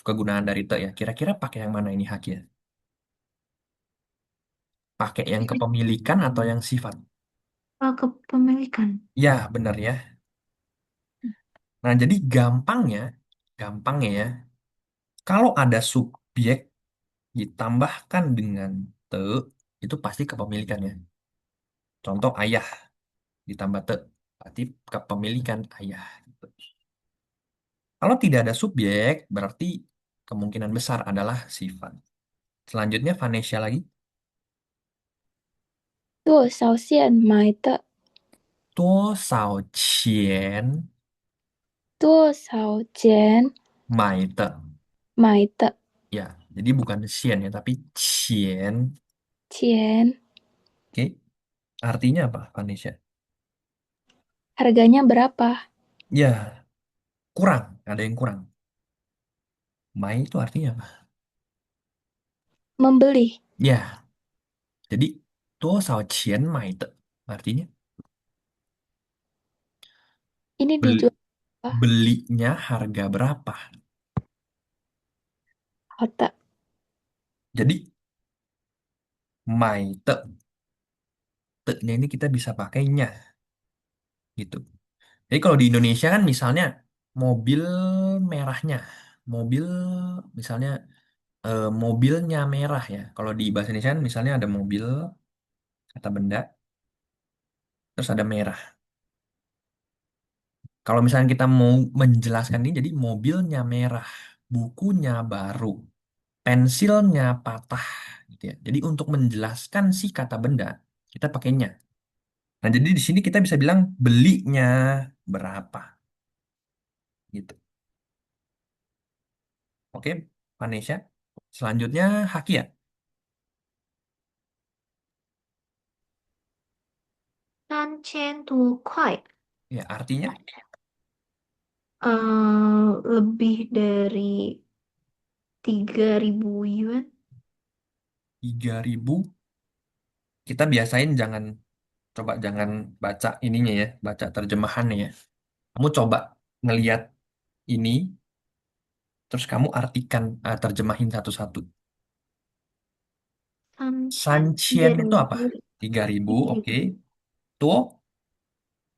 kegunaan dari te ya. Kira-kira pakai yang mana ini, Hakia? Pakai yang kepemilikan atau yang sifat? Kepemilikan. Ya, benar ya. Nah, jadi gampangnya ya, kalau ada subjek ditambahkan dengan te, itu pasti kepemilikannya. Contoh ayah ditambah te, berarti kepemilikan ayah. Gitu. Kalau tidak ada subjek, berarti kemungkinan besar adalah sifat. Selanjutnya Vanessa lagi. 多少钱买的？多少钱多少钱买的？买的？Ya, jadi bukan sien ya, tapi cien. 钱 Oke, artinya apa, Vanessa? harganya berapa? Ya, kurang, ada yang kurang. Mai itu artinya apa? Membeli. Ya, jadi 多少钱买的 artinya Ini bel- dijual apa? belinya harga berapa. Otak. Jadi 买的 te-nya ini kita bisa pakainya gitu. Jadi kalau di Indonesia kan misalnya mobil merahnya, mobil misalnya mobilnya merah ya. Kalau di bahasa Indonesia kan misalnya ada mobil kata benda terus ada merah. Kalau misalnya kita mau menjelaskan ini jadi mobilnya merah, bukunya baru, pensilnya patah gitu ya. Jadi untuk menjelaskan si kata benda kita pakainya. Nah, jadi di sini kita bisa bilang belinya berapa gitu. Oke, Vanessa. Selanjutnya Haki ya. 3000多块. Ya, artinya Lebih dari 3000 yuan. 3.000. Kita biasain jangan baca ininya ya, baca terjemahannya ya. Kamu coba ngeliat ini, terus kamu artikan, terjemahin satu-satu. 3000, Sancien itu apa? 3000, 3.000, oke. 3000 Tuh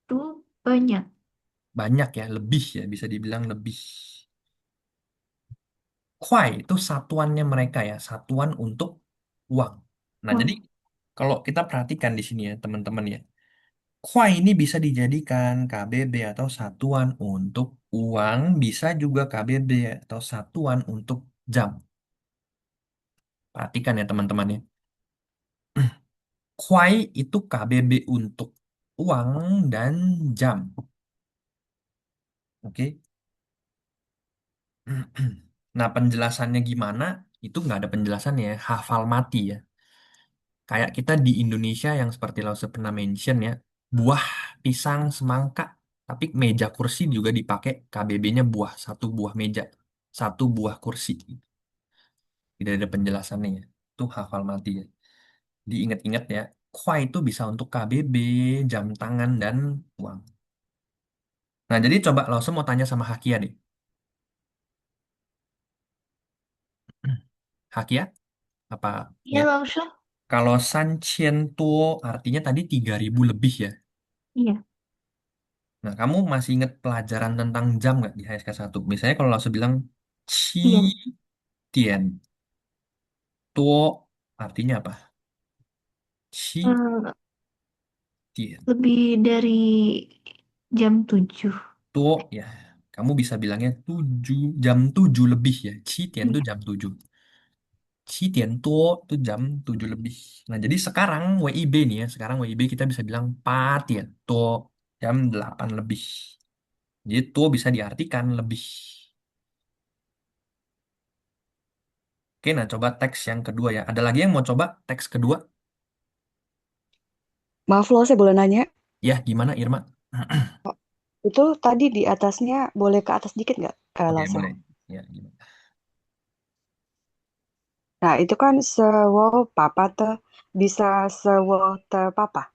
itu banyak. banyak ya, lebih ya, bisa dibilang lebih. Kuai itu satuannya mereka ya, satuan untuk uang. Nah, Wah, jadi kalau kita perhatikan di sini ya, teman-teman ya, kuai ini bisa dijadikan KBB atau satuan untuk uang, bisa juga KBB atau satuan untuk jam. Perhatikan ya, teman-teman ya. Kuai itu KBB untuk uang dan jam. Oke. Nah, penjelasannya gimana? Itu nggak ada penjelasannya, ya. Hafal mati ya. Kayak kita di Indonesia yang seperti Lause pernah mention ya, buah, pisang, semangka. Tapi meja kursi juga dipakai KBB-nya buah, satu buah meja, satu buah kursi. Tidak ada penjelasannya ya. Itu hafal mati ya. Diingat-ingat ya, kwa itu bisa untuk KBB, jam tangan, dan uang. Nah, jadi coba Lause mau tanya sama Hakia deh. Hakia, apa iya ya? Lause. Kalau Sanchen tuo artinya tadi 3.000 lebih ya. Iya, Nah, kamu masih ingat pelajaran tentang jam nggak di HSK 1? Misalnya kalau langsung bilang Qi iya. Tian Tuo artinya apa? Qi Eh, Tian lebih dari jam 7. Tuo ya. Kamu bisa bilangnya 7 jam 7 lebih ya. Qi Tian itu Iya. jam 7. Qi Tian Tuo itu jam 7 lebih. Nah, jadi sekarang WIB nih ya. Sekarang WIB kita bisa bilang Pa Tian Tuo jam 8 lebih. Jadi Tuo bisa diartikan lebih. Oke, nah coba teks yang kedua ya. Ada lagi yang mau coba teks kedua? Maaf loh, saya boleh nanya. Ya, gimana Irma? Itu tadi di atasnya boleh ke atas dikit nggak, Oke, Lause? boleh. Ya, gimana? Nah, itu kan sewo papa te bisa sewo te papa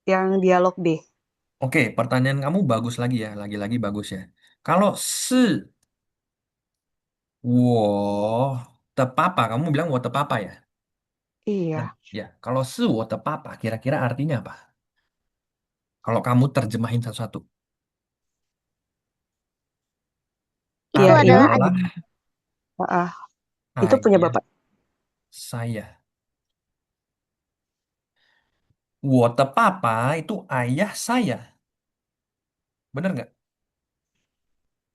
yang dialog B. Oke, pertanyaan kamu bagus lagi ya. Lagi-lagi bagus ya. Kalau se wo tepapa, kamu bilang wo tepapa ya? Nah, Iya, ya. Kalau se wo tepapa, kira-kira artinya apa? Kalau kamu terjemahin satu-satu. iya, ini Adalah ah, itu punya ayah bapak. saya. Wo tepapa itu ayah saya. Bener nggak?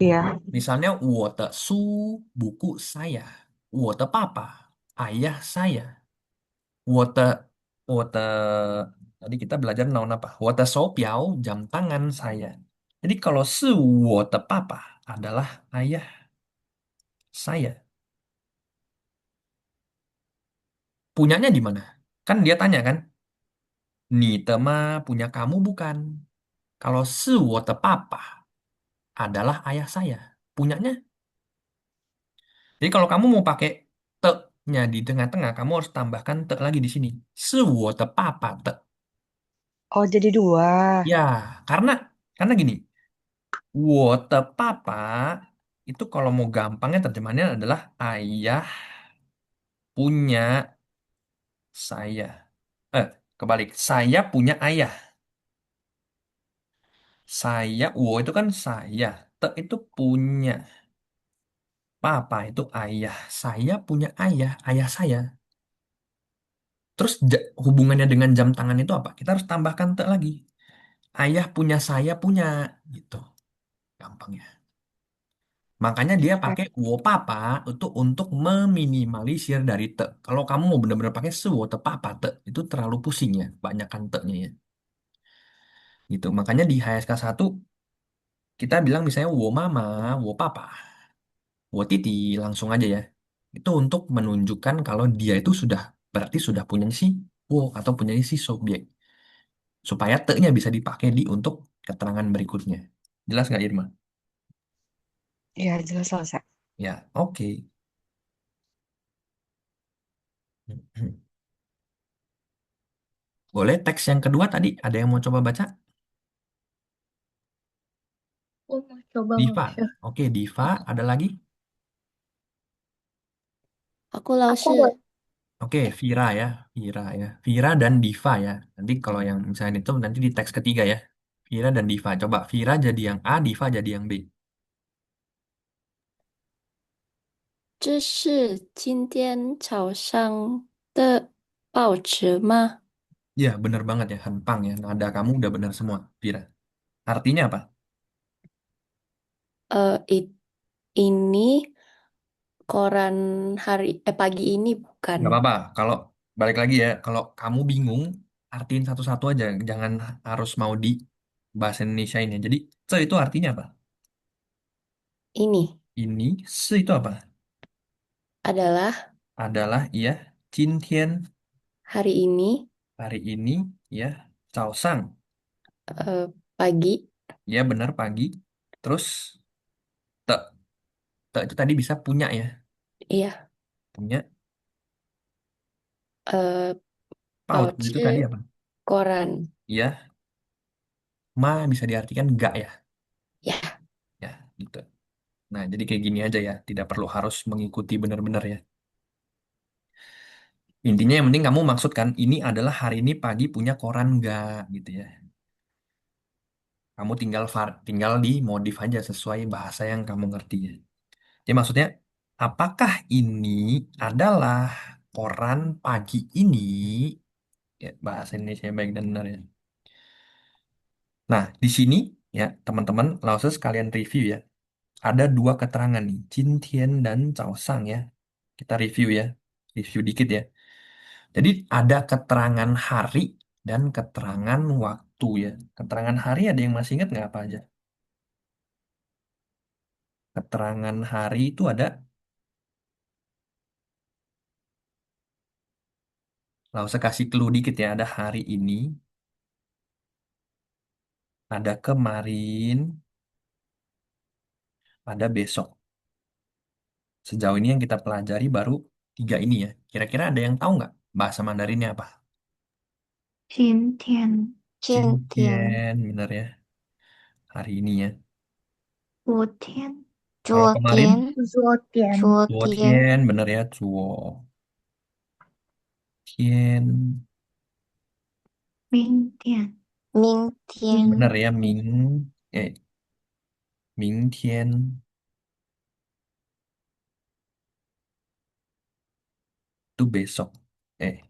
Iya, Misalnya, 我的书 buku saya. 我的爸爸 ayah saya. 我的tadi kita belajar noun apa? 我的手表 jam tangan saya. Jadi kalau 是我的爸爸 adalah ayah saya. Punyanya di mana? Kan dia tanya kan, 你的吗 punya kamu bukan? Kalau 是我的爸爸 adalah ayah saya. Punyanya. Jadi kalau kamu mau pakai te-nya di tengah-tengah, kamu harus tambahkan te lagi di sini. 是我的爸爸的. oh jadi dua. Ya, karena gini, 我的爸爸 itu kalau mau gampangnya terjemahannya adalah ayah punya saya. Kebalik, saya punya ayah. Saya, itu kan saya. Te itu punya. Papa itu ayah. Saya punya ayah, ayah saya. Terus hubungannya dengan jam tangan itu apa? Kita harus tambahkan te lagi. Ayah punya saya punya gitu. Gampang ya. Makanya dia Eh, pakai wo papa itu untuk meminimalisir dari te. Kalau kamu mau benar-benar pakai se wo te papa te, itu terlalu pusing ya, banyakkan te-nya ya. Gitu. Makanya di HSK 1 kita bilang misalnya wo mama, wo papa, wo titi langsung aja ya. Itu untuk menunjukkan kalau dia itu sudah berarti sudah punya si wo atau punya si subjek. Supaya te-nya bisa dipakai di untuk keterangan berikutnya. Jelas nggak Irma? Iya, jelas selesai. Ya, oke. Boleh teks yang kedua tadi, ada yang mau coba baca? Aku mau coba nggak Diva. sih? Oke, Diva, ada lagi? Aku 老师 Oke, Vira ya. Vira ya. Vira dan Diva ya. Nanti kalau yang misalnya itu nanti di teks ketiga ya. Vira dan Diva. Coba Vira jadi yang A, Diva jadi yang B. 这是今天早上的报纸吗？ Ya, bener banget ya, Hanpang ya. Nada kamu udah bener semua, Vira. Artinya apa? Ini koran pagi ini bukan. Nggak apa-apa. Kalau balik lagi ya, kalau kamu bingung, artiin satu-satu aja. Jangan harus mau di bahasa Indonesia ini. Jadi, se itu artinya apa? Ini Ini, se itu apa? adalah Adalah, iya, Jintian, hari ini, hari ini, ya, Caosang. pagi. Ya, benar, pagi. Terus, te, te itu tadi bisa punya ya. Iya, Punya, eh, paut. Itu tadi apa? koran. Ya, ma bisa diartikan enggak ya. Ya, Ya, gitu. Nah, jadi kayak gini aja ya. Tidak perlu harus mengikuti benar-benar ya. Intinya yang penting kamu maksudkan ini adalah hari ini pagi punya koran enggak gitu ya. Kamu tinggal di modif aja sesuai bahasa yang kamu ngerti ya. Jadi maksudnya apakah ini adalah koran pagi ini? Ya, bahasa Indonesia yang baik dan benar ya. Nah, di sini ya teman-teman langsung sekalian review ya. Ada dua keterangan nih, Jintian dan Chaosang ya. Kita review ya. Review dikit ya. Jadi ada keterangan hari dan keterangan waktu ya. Keterangan hari ada yang masih ingat nggak apa aja? Keterangan hari itu ada, nggak usah kasih clue dikit ya. Ada hari ini, ada kemarin, ada besok. Sejauh ini yang kita pelajari baru tiga ini ya. Kira-kira ada yang tahu nggak bahasa Mandarinnya apa? 今天、今天、Jintian, bener ya. Hari ini ya. 昨天、Kalau 昨 kemarin, 天、昨天、昨天、Zuotian, bener ya. Zuo. Tien, 明天、明天、bener ya. Mingtian, itu besok. Eh,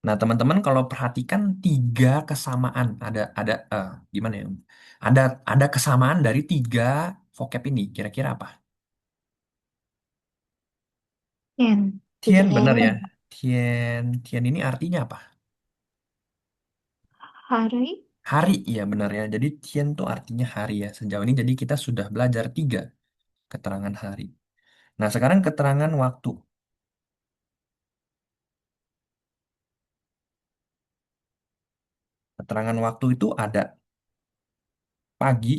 nah teman-teman kalau perhatikan tiga kesamaan, gimana ya? Ada ada kesamaan dari tiga vocab ini. Kira-kira apa? 天、Tien, bener ya. 天、Tien ini artinya apa? hari, Hari, ya benar ya. Jadi Tien tuh artinya hari ya. Sejauh ini jadi kita sudah belajar tiga keterangan hari. Nah sekarang keterangan waktu. Keterangan waktu itu ada pagi,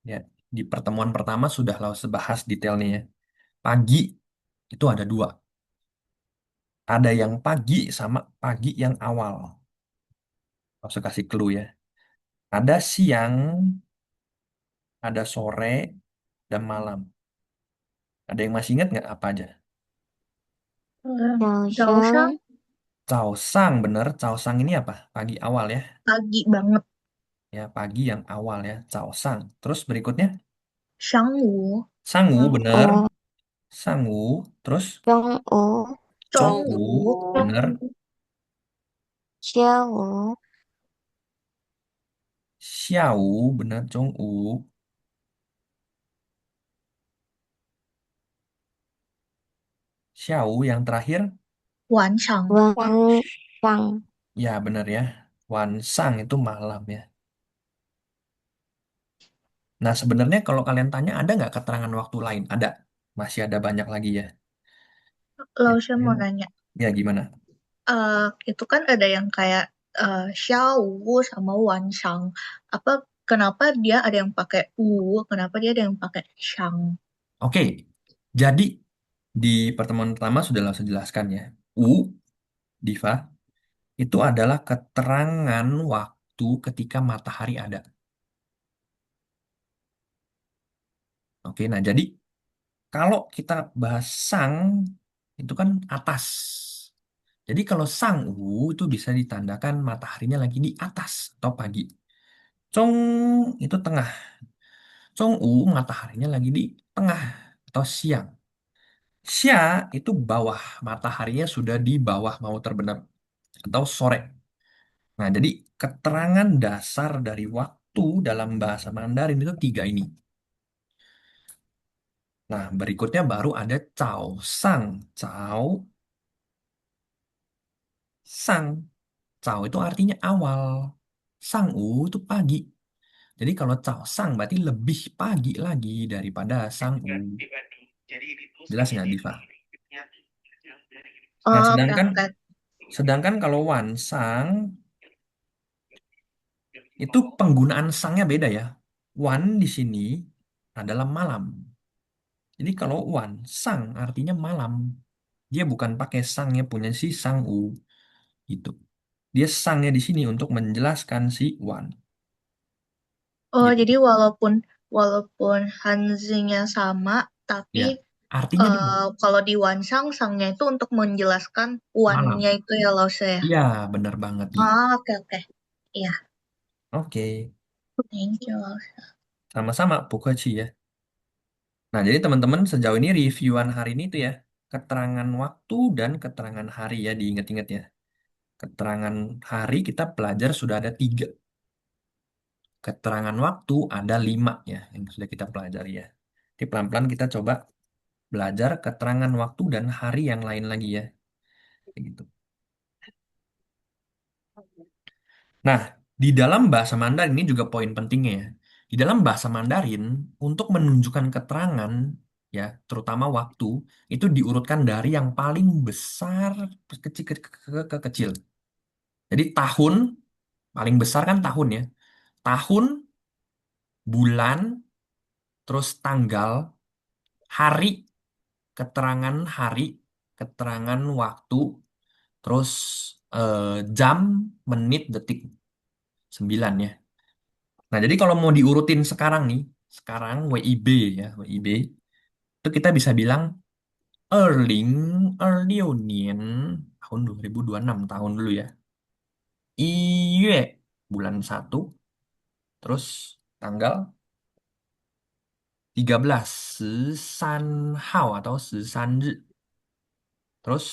ya. Di pertemuan pertama sudah lah bahas detailnya ya. Pagi itu ada dua. Ada yang pagi sama pagi yang awal. Maksud kasih clue ya. Ada siang, ada sore, dan malam. Ada yang masih ingat nggak apa aja? 早上、Caosang, bener. Caosang ini apa? Pagi awal ya. pagi banget, Ya, pagi yang awal ya. Caosang. Terus berikutnya, 晌午、Sangu, bener. 午、Sangu. Terus, 中午、中 Chongwu, 午、bener. 下午、Xiao, bener. Chongwu. Xiao yang terakhir, 晚上、晚上。ya bener ya. Wansang itu malam ya. Nah, sebenarnya kalau kalian tanya ada nggak keterangan waktu lain? Ada. Masih ada banyak lagi ya. Ya, Lalu saya mau nanya, ya, gimana? itu kan ada yang kayak Xiao sama Wanshang. Apa kenapa dia ada yang pakai kenapa dia ada yang pakai Shang? Oke, jadi di pertemuan pertama sudah langsung jelaskan ya. Diva, itu adalah keterangan waktu ketika matahari ada. Oke, nah jadi kalau kita bahas sang, itu kan atas. Jadi kalau sang itu bisa ditandakan mataharinya lagi di atas atau pagi. Cong itu tengah. Mataharinya lagi di tengah atau siang. Xia itu bawah, mataharinya sudah di bawah mau terbenam atau sore. Nah, jadi keterangan dasar dari waktu dalam bahasa Mandarin itu tiga ini. Nah, berikutnya baru ada Cao Sang. Cao Sang. Cao itu artinya awal. Sang U itu pagi. Jadi kalau Cao Sang berarti lebih pagi lagi daripada Sang U. Jelas nggak, Diva? Nah, Oh, oke, sedangkan oke. sedangkan kalau Wan Sang itu penggunaan sangnya beda ya. Wan di sini adalah malam. Jadi kalau Wan Sang artinya malam. Dia bukan pakai sangnya punya si Sang U gitu. Dia sangnya di sini untuk menjelaskan si Wan Oh, gitu. jadi walaupun walaupun Hanzi-nya sama, tapi Ya, artinya beda. kalau di Wansang, sangnya itu untuk menjelaskan Wan-nya Malam. itu ya, Lause ya. Iya, benar banget gitu. Ah, oke, oke. Iya, Oke, thank you, Lause. sama-sama Pukechi ya. Nah, jadi teman-teman sejauh ini reviewan hari ini tuh ya, keterangan waktu dan keterangan hari ya, diingat-ingat ya. Keterangan hari kita pelajar sudah ada tiga. Keterangan waktu ada lima ya, yang sudah kita pelajari ya. Jadi pelan-pelan kita coba belajar keterangan waktu dan hari yang lain lagi ya. Kayak gitu. Nah, di dalam bahasa Mandarin ini juga poin pentingnya ya. Di dalam bahasa Mandarin, untuk menunjukkan keterangan, ya, terutama waktu, itu diurutkan dari yang paling besar ke kecil ke kecil. Jadi tahun, paling besar kan tahun ya. Tahun, bulan, terus tanggal, hari, keterangan hari, keterangan waktu, terus eh, jam, menit, detik. 9 ya. Nah, jadi kalau mau diurutin sekarang nih, sekarang WIB ya, WIB, itu kita bisa bilang Erling, Erlionien, tahun 2026, tahun dulu ya. Iyue, bulan satu, terus tanggal 13, 13 atau 13 terus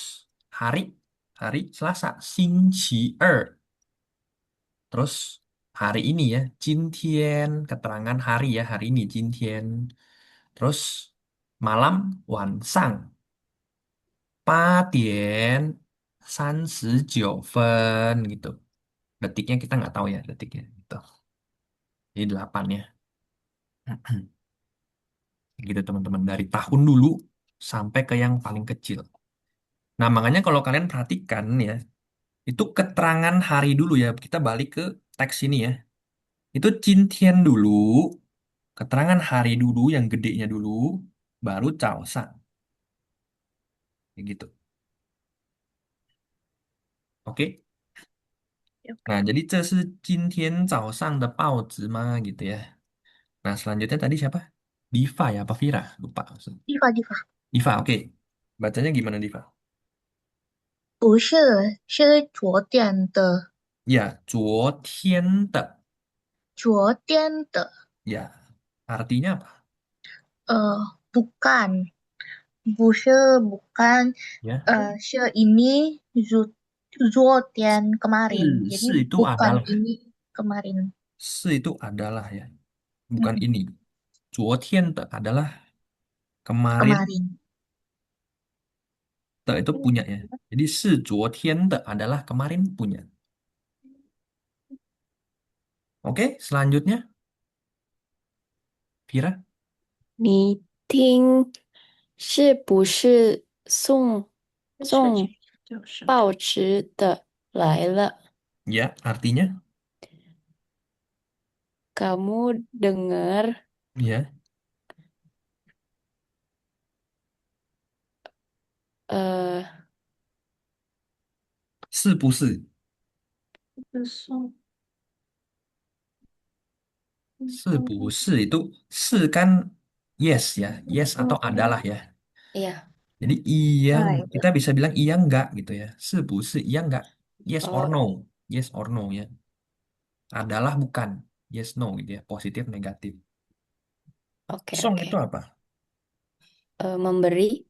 hari, hari Selasa, 星期二, terus hari ini ya, 今天, keterangan hari ya, hari ini, 今天. Terus malam, 晚上 8点39分gitu. Detiknya kita nggak tahu ya detiknya. Gitu. Jadi 8 ya. Gitu teman-teman. Dari tahun dulu sampai ke yang paling kecil. Nah makanya kalau kalian perhatikan ya, itu keterangan hari dulu ya. Kita balik ke teks ini ya. Itu Cintian dulu, keterangan hari dulu yang gedenya dulu, baru Chaosan. Kayak gitu. Oke? Oke. Nah, jadi 这是今天早上的报纸吗? Gitu ya. Nah, selanjutnya tadi siapa? Diva ya, apa Vira? Lupa. Diva, Diva. Diva, oke. Bacanya gimana Diva? 不是，是昨天的，Ya, 昨天的. 昨天的，Ya, artinya apa? bukan, 不是，bukan, Ya, 是ini, 昨天 kemarin. 是 Jadi itu bukan adalah. ini kemarin. 是 itu adalah ya. Bukan Mm-mm, ini. 昨天的 adalah kemarin. kemarin. The itu punya ya. Jadi 是昨天的 adalah kemarin punya. Oke, selanjutnya. Vira? 你听是不是送报纸的来了？ Ya, artinya? Kamu dengar Ya. eh 是不是？是不是 itu 是 kan yes ya, yes atau adalah ya. iya. Jadi iya, Right. kita bisa bilang iya enggak gitu ya. 是不是 iya enggak? Yes or Oh, no. Yes or no ya. Adalah bukan. Yes no gitu ya. Positif negatif. oke Song oke. itu apa? Memberi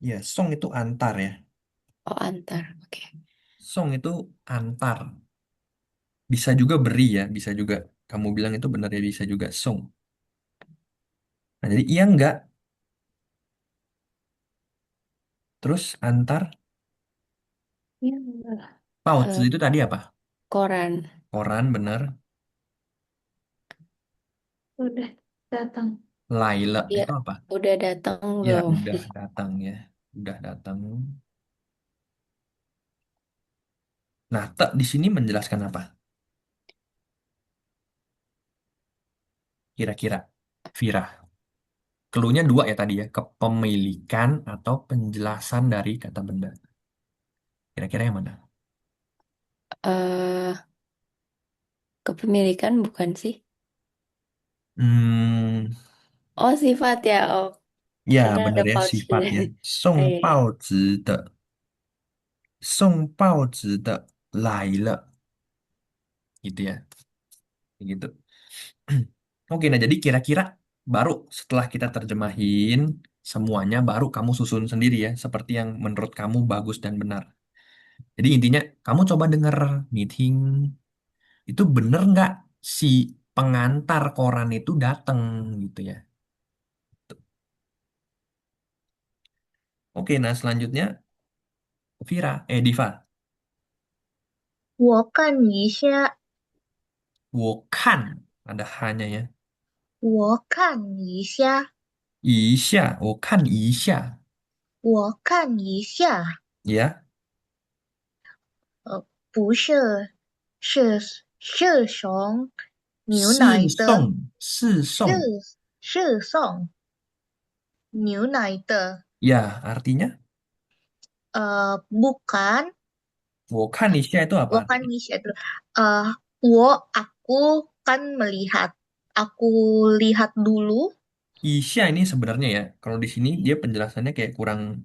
Ya, song itu antar ya. Oh, antar. Oke. Song itu antar. Bisa juga beri ya, bisa juga. Kamu bilang itu benar ya, bisa juga song. Nah, jadi iya enggak. Terus antar. Iya, enggak. Pouch Eh, itu tadi apa? koran. Koran bener. Udah datang. Laila Iya, itu apa? udah datang Ya, belum? udah datang ya. Udah datang. Nah, te di sini menjelaskan apa? Kira-kira. Vira. Cluenya dua ya tadi ya. Kepemilikan atau penjelasan dari kata benda. Kira-kira yang mana? eh Kepemilikan bukan sih? Hmm, Oh, sifat ya. Oh, ya karena ada benar ya pouch sifat juga. ya. Song Eh, bao zi de. Song bao zi de. Lai le. Gitu ya. Kayak gitu. Oke, nah jadi kira-kira baru setelah kita terjemahin semuanya, baru kamu susun sendiri ya, seperti yang menurut kamu bagus dan benar. Jadi intinya kamu coba denger meeting itu bener nggak si pengantar koran itu datang gitu ya. Oke, nah selanjutnya Diva, 我看 ada hanya ya. 我看一下，一下，我看一下，我看一下，呀，不是，是是送牛奶的，是送，是是送，是送牛奶的，ya artinya bukan 我看一下 itu apa artinya? 我看一下 dulu. Aku kan melihat, aku lihat dulu. Isya ini sebenarnya ya, kalau di sini dia penjelasannya kayak kurang,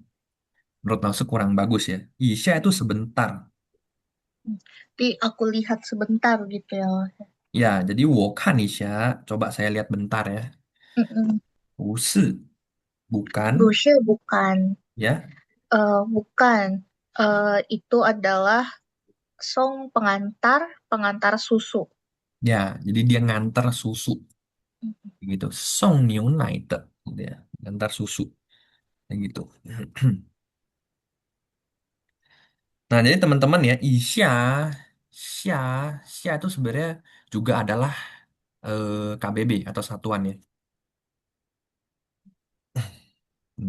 menurut Nafsu kurang bagus ya. Isya itu sebentar. Tapi aku lihat sebentar gitu ya. Ya, jadi 我看 Isya, coba saya lihat bentar ya. Mm-mm. 不是, bukan, Bukan, ya. bukan. Itu adalah song pengantar, pengantar susu. Ya, jadi dia nganter susu gitu. Song niu nai de, gitu ya. Ngantar susu kayak gitu. Nah, jadi teman-teman ya, Isya, Sya, Sya itu sebenarnya juga adalah KBB atau satuan ya.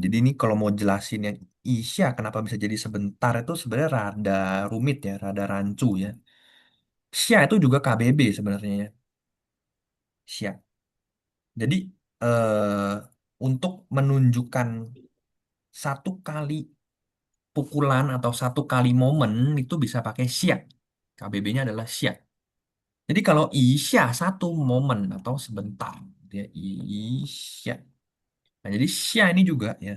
Jadi ini kalau mau jelasin yang Isya kenapa bisa jadi sebentar itu sebenarnya rada rumit ya, rada rancu ya. Sya itu juga KBB sebenarnya ya. Sya. Jadi eh untuk menunjukkan satu kali pukulan atau satu kali momen itu bisa pakai Sya. KBB-nya adalah Sya. Jadi kalau Isya satu momen atau sebentar, dia Isya. Nah, jadi Sya ini juga ya.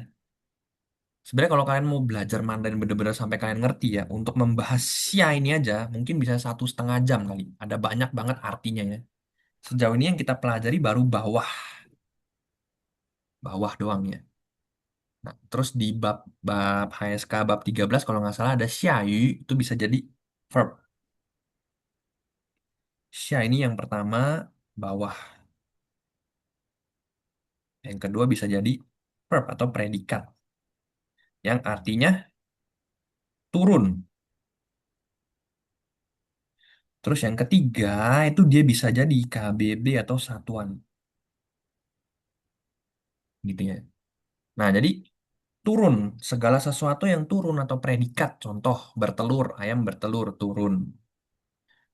Sebenarnya kalau kalian mau belajar Mandarin bener-bener sampai kalian ngerti ya, untuk membahas Xia ini aja mungkin bisa 1,5 jam kali. Ada banyak banget artinya ya. Sejauh ini yang kita pelajari baru bawah, bawah doang ya. Nah, terus di bab bab HSK bab 13 kalau nggak salah ada Xia Yu, itu bisa jadi verb. Xia ini yang pertama bawah, yang kedua bisa jadi verb atau predikat yang artinya turun. Terus yang ketiga itu dia bisa jadi KBB atau satuan gitu ya. Nah, jadi turun, segala sesuatu yang turun atau predikat, contoh bertelur, ayam bertelur, turun.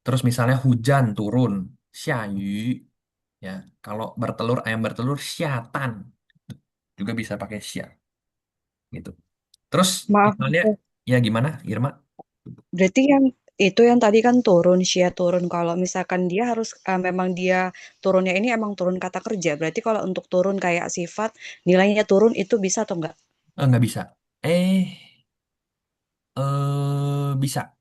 Terus misalnya hujan, turun, 下雨, ya. Kalau bertelur, ayam bertelur, 下蛋, juga bisa pakai 下, gitu. Terus Maaf, misalnya, ya gimana, Irma? berarti yang itu yang tadi kan turun, Shia turun. Kalau misalkan dia harus memang dia turunnya ini emang turun kata kerja. Berarti kalau untuk turun kayak sifat nilainya turun itu bisa atau enggak? Nggak bisa. Eh, bisa,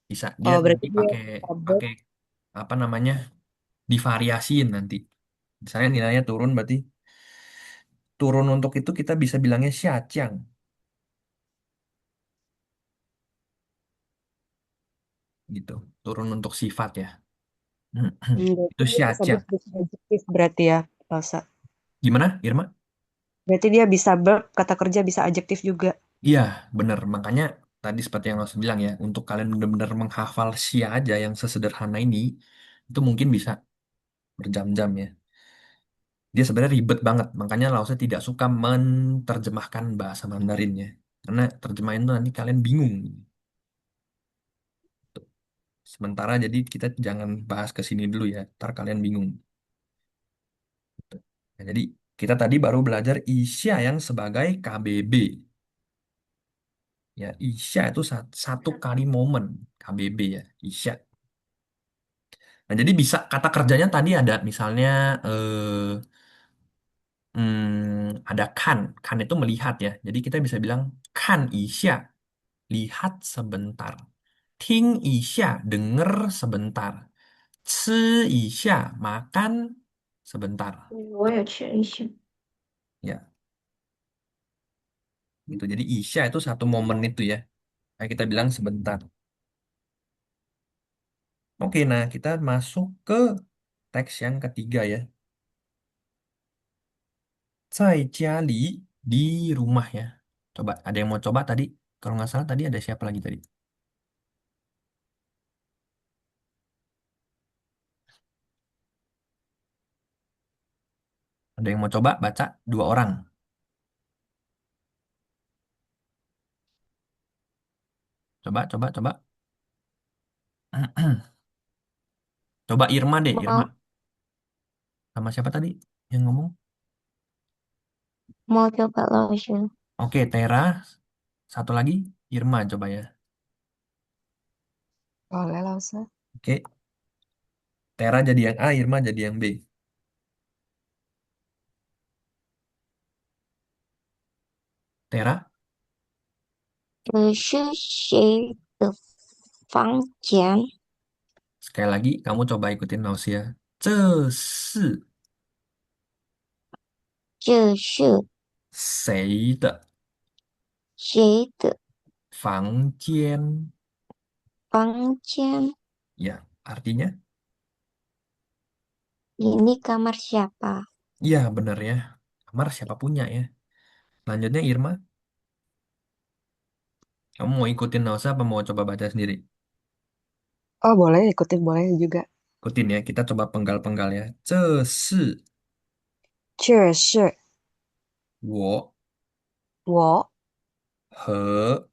bisa. Dia Oh, berarti nanti dia pakai, sabot. pakai apa namanya, divariasiin nanti. Misalnya nilainya turun, berarti turun untuk itu kita bisa bilangnya xiajiang gitu. Turun untuk sifat ya. Berarti Itu dia bisa xiajiang. verb bisa adjektif berarti ya, Elsa. Gimana, Irma? Berarti dia bisa verb, kata kerja bisa adjektif juga. Iya, bener. Makanya tadi seperti yang Mas bilang ya, untuk kalian benar-benar menghafal Xia aja yang sesederhana ini, itu mungkin bisa berjam-jam ya. Dia sebenarnya ribet banget, makanya Lause tidak suka menerjemahkan bahasa Mandarinnya. Karena terjemahan itu nanti kalian bingung. Sementara jadi kita jangan bahas ke sini dulu ya, ntar kalian bingung. Nah, jadi kita tadi baru belajar Isya yang sebagai KBB. Ya, Isya itu satu kali momen KBB ya, Isya. Nah, jadi bisa kata kerjanya tadi ada misalnya ada kan. Kan itu melihat ya. Jadi kita bisa bilang kan isya, lihat sebentar. Ting isya, denger sebentar. Ci isya, makan sebentar. 我也吃一些。Ya, gitu. Jadi isya itu satu momen itu ya. Nah, kita bilang sebentar. Oke, nah kita masuk ke teks yang ketiga ya. 在家里 di rumah ya. Coba, ada yang mau coba tadi? Kalau nggak salah tadi ada siapa lagi tadi? Ada yang mau coba baca? Dua orang. Coba, coba, coba. Coba Irma deh, Irma. mau Sama siapa tadi yang ngomong? mau coba lotion Oke, Tera. Satu lagi, Irma coba ya. Boleh lah, Elsa. Oke, Tera jadi yang A, Irma jadi yang B. Tera, 这是谁的房间？sekali lagi kamu coba ikutin Nausia. 这是这是谁的谁的房间? 房间？Ya, artinya? Ini kamar siapa? Iya, benar ya. Kamar siapa punya ya. Selanjutnya Irma, kamu mau ikutin Nausa apa mau coba baca sendiri? Oh, boleh ikutin, boleh juga. Ikutin ya, kita coba penggal-penggal ya. 这是这是我我和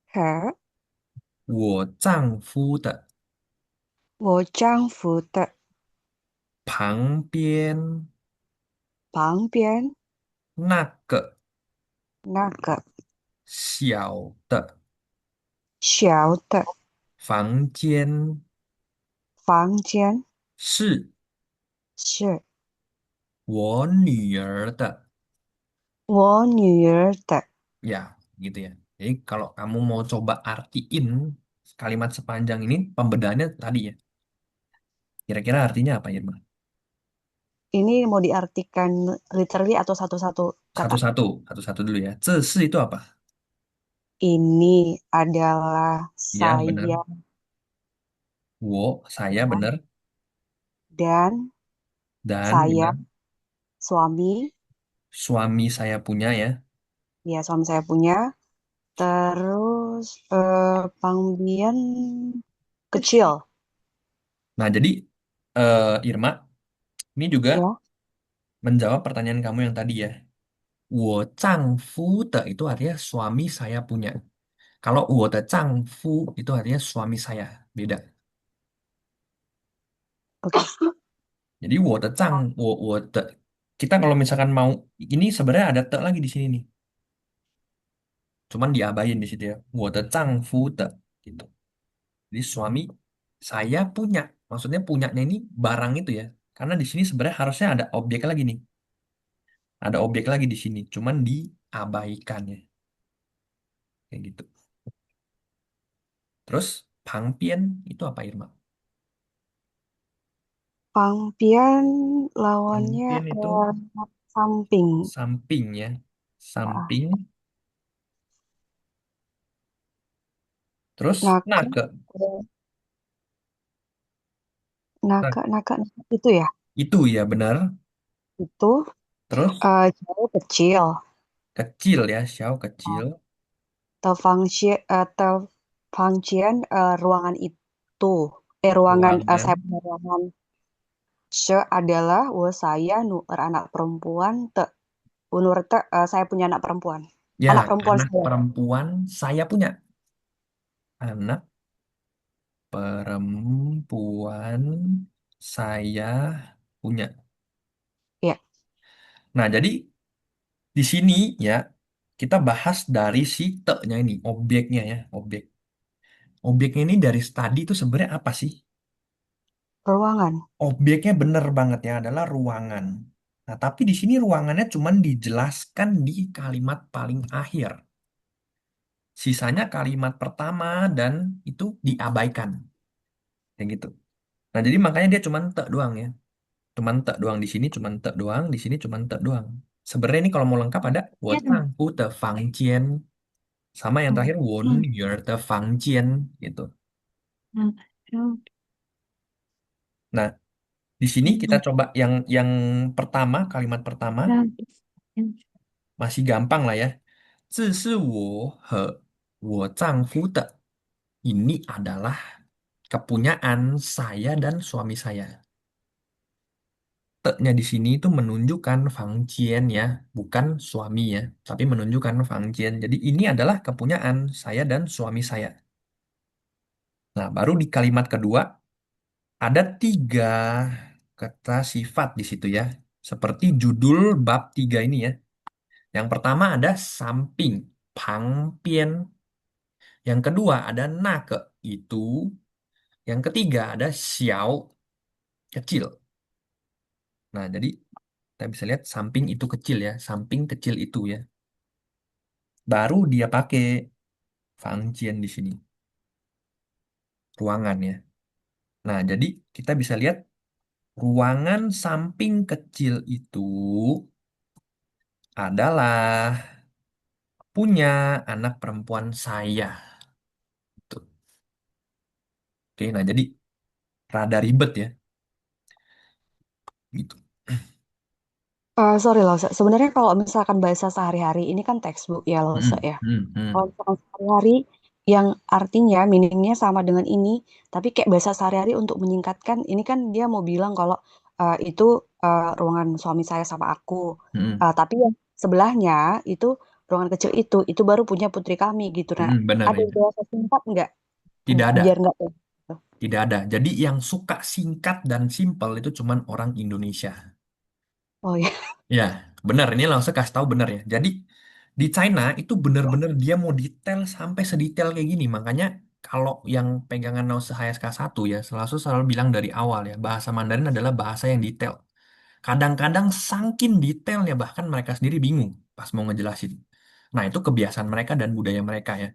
和我丈夫的我丈夫的旁边旁边那个那个小的小的房间房间是是我女儿的. 我女儿的。Ya, gitu ya. Jadi kalau kamu mau coba artiin kalimat sepanjang ini, pembedaannya tadi ya. Kira-kira artinya apa, Irma? Ini mau diartikan literally atau satu-satu kata? Satu-satu, satu-satu dulu ya. 这是 itu apa? Ini adalah Ya, benar. saya Saya benar. dan Dan saya benar. suami, Suami saya punya ya. ya suami saya punya. Terus pangbian kecil, Nah, jadi Irma, ini juga ya. menjawab pertanyaan kamu yang tadi ya. 我丈夫的 itu artinya suami saya punya. Kalau 我的丈夫 itu artinya suami saya. Beda. Oke. Jadi 我的 kita kalau misalkan mau ini sebenarnya ada te lagi di sini nih. Cuman diabain di situ ya. 我的丈夫的 gitu. Jadi suami saya punya. Maksudnya punyanya ini barang itu ya. Karena di sini sebenarnya harusnya ada objek lagi nih. Ada objek lagi di sini. Cuman diabaikan ya. Kayak gitu. Terus pangpian itu apa Irma? Pangbian lawannya Pangpian itu samping. Samping ya. Ah, Samping. Terus naka, nake. eh, Nah, naka itu ya. itu ya benar. Itu Terus jauh kecil. kecil ya, xiao Ah, kecil. Tefangcian ruangan itu. Ruangan Ruangan. saya punya ruangan. She adalah saya nur anak perempuan te nur te saya punya anak perempuan. Ya, Anak perempuan anak saya. perempuan saya punya. Anak perempuan saya punya. Ya, Nah, jadi di sini ya kita bahas dari si te-nya ini, objeknya ya, objek. Objeknya ini dari tadi itu sebenarnya apa sih? ruangan. Objeknya bener banget ya adalah ruangan. Nah, tapi di sini ruangannya cuman dijelaskan di kalimat paling akhir. Sisanya kalimat pertama dan itu diabaikan. Kayak gitu. Nah, jadi makanya dia cuman te doang ya. Cuman te doang di sini, cuman te doang, di sini cuman te doang. Sebenarnya ini kalau mau lengkap ada 我丈夫的房间 sama yang terakhir 我女儿的房间 gitu. Nah, di sini kita coba yang pertama, kalimat pertama masih gampang lah ya. 这是我和我丈夫的 ini adalah kepunyaan saya dan suami saya. Te-nya di sini itu menunjukkan Fang Jian ya, bukan suami ya, tapi menunjukkan Fang Jian. Jadi ini adalah kepunyaan saya dan suami saya. Nah, baru di kalimat kedua ada tiga kata sifat di situ ya, seperti judul bab tiga ini ya. Yang pertama ada samping, pang pian. Yang kedua ada nake, itu. Yang ketiga ada xiao, kecil. Nah, jadi kita bisa lihat samping itu kecil ya, samping kecil itu ya. Baru dia pakai fungsian di sini, ruangan ya. Nah, jadi kita bisa lihat ruangan samping kecil itu adalah punya anak perempuan saya. Tuh. Oke, nah jadi rada ribet ya, gitu. Sorry loh, sebenarnya kalau misalkan bahasa sehari-hari ini kan textbook ya loh, Hmm, ya. hmm, Kalau hmm, misalkan sehari-hari yang artinya meaningnya sama dengan ini, tapi kayak bahasa sehari-hari untuk menyingkatkan, ini kan dia mau bilang kalau itu ruangan suami saya sama aku. hmm, Tapi yang sebelahnya itu ruangan kecil itu baru punya putri kami gitu. Nah, benar ada ya. bahasa singkat nggak? Tidak ada, Biar nggak. tidak ada. Jadi yang suka singkat dan simpel itu cuman orang Indonesia. Oh ya. Ya, benar. Ini langsung kasih tahu benar ya. Jadi di China itu benar-benar dia mau detail sampai sedetail kayak gini. Makanya kalau yang pegangan Nause HSK 1 ya selalu bilang dari awal ya bahasa Mandarin adalah bahasa yang detail. Kadang-kadang saking detailnya bahkan mereka sendiri bingung pas mau ngejelasin. Nah itu kebiasaan mereka dan budaya mereka ya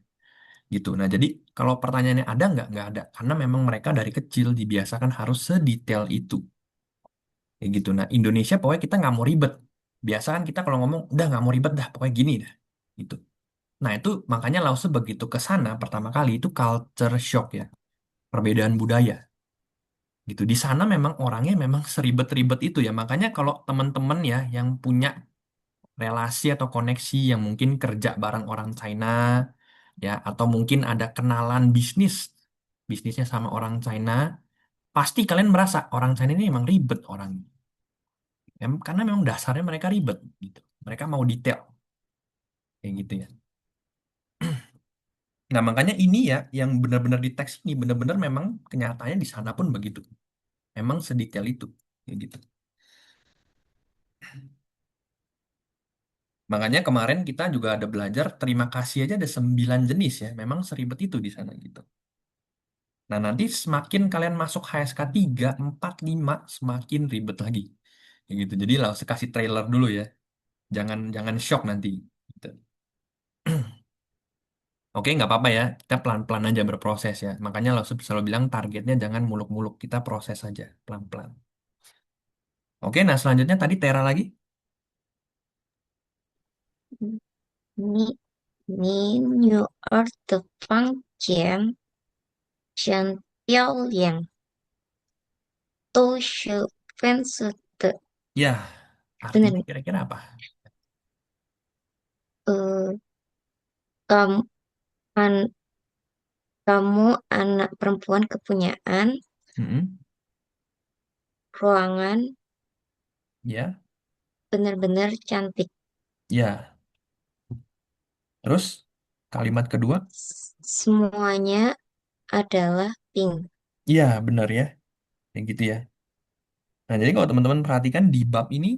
gitu. Nah jadi kalau pertanyaannya ada nggak? Nggak ada. Karena memang mereka dari kecil dibiasakan harus sedetail itu. Kayak gitu. Nah, Indonesia pokoknya kita nggak mau ribet. Biasa kan kita kalau ngomong, udah nggak mau ribet dah, pokoknya gini dah. Gitu. Nah, itu makanya Lause begitu ke sana pertama kali itu culture shock ya. Perbedaan budaya. Gitu. Di sana memang orangnya memang seribet-ribet itu ya. Makanya kalau teman-teman ya yang punya relasi atau koneksi yang mungkin kerja bareng orang China ya atau mungkin ada kenalan bisnisnya sama orang China, pasti kalian merasa orang China ini memang ribet orang. Karena memang dasarnya mereka ribet gitu. Mereka mau detail kayak gitu ya. Nah, makanya ini ya yang benar-benar di teks ini benar-benar memang kenyataannya di sana pun begitu. Memang sedetail itu kayak gitu. Makanya kemarin kita juga ada belajar terima kasih aja ada 9 jenis ya. Memang seribet itu di sana gitu. Nah, nanti semakin kalian masuk HSK 3, 4, 5 semakin ribet lagi. Kayak gitu. Jadi langsung kasih trailer dulu ya. Jangan jangan shock nanti gitu. Oke, nggak apa-apa ya. Kita pelan-pelan aja berproses ya. Makanya lo selalu bilang targetnya jangan muluk-muluk. Kita proses aja pelan-pelan. Oke, nah selanjutnya tadi Tera lagi. 你你女儿的房间像雕梁，都是粉色的。Ya, Benar artinya nih. kira-kira apa? Eh, kamu, an- kamu anak perempuan kepunyaan Mm-mm. ruangan Ya, benar-benar cantik. ya. Terus kalimat kedua? Semuanya adalah pink. Iya, benar ya. Yang gitu ya. Nah, jadi kalau teman-teman perhatikan di bab ini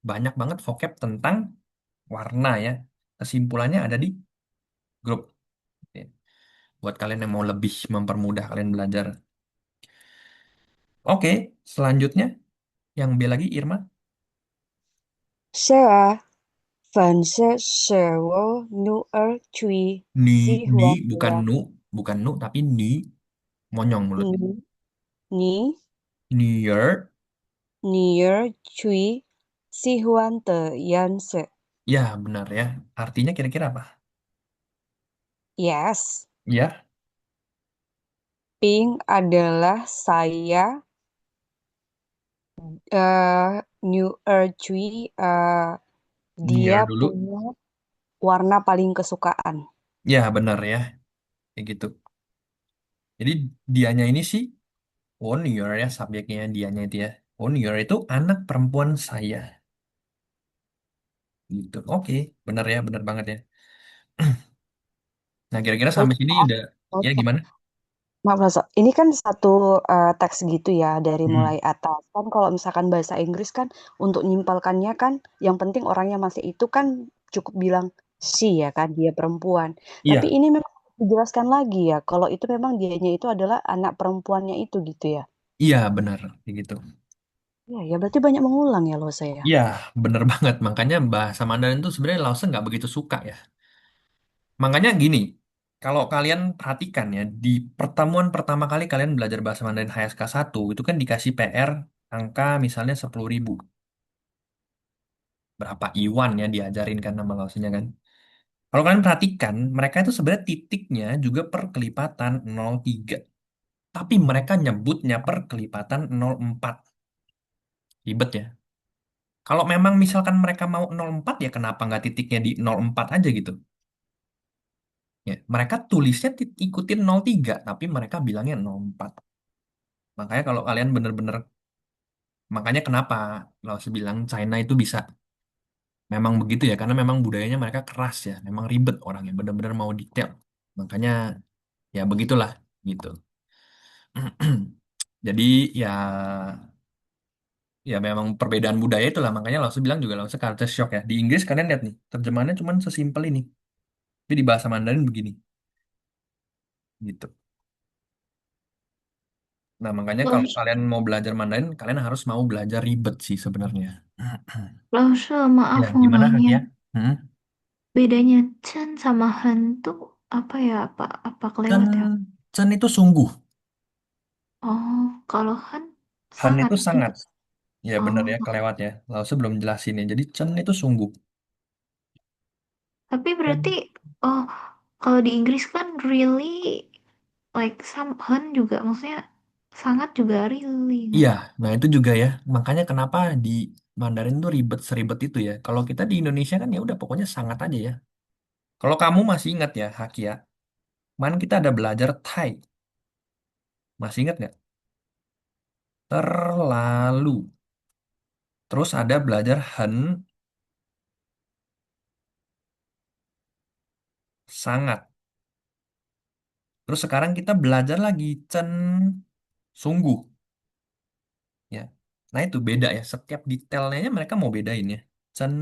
banyak banget vocab tentang warna ya. Kesimpulannya ada di grup. Ya. Buat kalian yang mau lebih mempermudah kalian belajar. Oke, selanjutnya yang B lagi Irma. 是啊，粉色是我女儿最 Ni, 喜 ni 欢 bukan 的。nu, bukan nu tapi ni. Monyong mulutnya. 你 Near, 女儿最喜欢的颜色。ya benar ya. Artinya kira-kira apa? Yes, Ya, pink adalah saya New Earthly dia near dulu. punya warna paling kesukaan. Ya benar ya. Kayak gitu. Jadi dianya ini sih Wonior ya subjeknya dianya itu ya. Wonior itu anak perempuan saya. Gitu. Oke, benar ya, benar banget ya. Nah, kira-kira Oh, sampai sini udah ya maaf, gimana? maaf Raso. Ini kan satu teks gitu ya dari mulai Hmm. atas. Kan kalau misalkan bahasa Inggris kan untuk nyimpalkannya kan yang penting orangnya masih itu kan cukup bilang she ya kan dia perempuan. Tapi Iya, ini memang dijelaskan lagi ya kalau itu memang dianya itu adalah anak perempuannya itu gitu ya. iya benar kayak gitu. Ya, ya berarti banyak mengulang ya lo saya. Iya, benar banget. Makanya bahasa Mandarin itu sebenarnya Lawson nggak begitu suka ya. Makanya gini, kalau kalian perhatikan ya, di pertemuan pertama kali kalian belajar bahasa Mandarin HSK 1 itu kan dikasih PR angka misalnya 10.000. Berapa Iwan ya diajarin kan nama Lawsonnya kan. Kalau kalian perhatikan, mereka itu sebenarnya titiknya juga per kelipatan 0,3. Tapi mereka nyebutnya per kelipatan 0,4. Ribet ya. Kalau memang misalkan mereka mau 0,4 ya kenapa nggak titiknya di 0,4 aja gitu. Ya, mereka tulisnya ikutin 0,3, tapi mereka bilangnya 0,4. Makanya kalau kalian bener-bener, makanya kenapa kalau saya bilang China itu bisa memang begitu ya, karena memang budayanya mereka keras ya, memang ribet orangnya, bener-bener mau detail. Makanya ya begitulah gitu. Jadi ya ya memang perbedaan budaya itulah makanya Lause bilang juga Lause culture shock ya. Di Inggris kalian lihat nih terjemahannya cuma sesimpel ini. Tapi di bahasa Mandarin begini gitu. Nah makanya kalau 老师，kalian mau belajar Mandarin kalian harus mau belajar ribet sih sebenarnya. 老师, maaf Ya mau gimana Kak nanya, ya? Hmm? bedanya Chen sama Han tuh apa ya? Apa Chen, kelewat ya? Chen itu sungguh. Oh, kalau Han Han sangat itu gitu. sangat. Ya benar Oh, ya kelewat ya. Lause belum jelasin ya. Jadi Chen itu sungguh. tapi berarti, Chen. oh, kalau di Inggris kan really, like Han juga, maksudnya sangat juga really kan? Iya, nah itu juga ya. Makanya kenapa di Mandarin tuh ribet seribet itu ya. Kalau kita di Indonesia kan ya udah pokoknya sangat aja ya. Kalau kamu masih ingat ya, Hakia, kemarin kita ada belajar Thai. Masih ingat nggak? Terlalu. Terus ada belajar Hen, sangat. Terus sekarang kita belajar lagi Chen, sungguh. Ya. Nah itu beda ya. Setiap detailnya aja mereka mau bedain ya. Chen,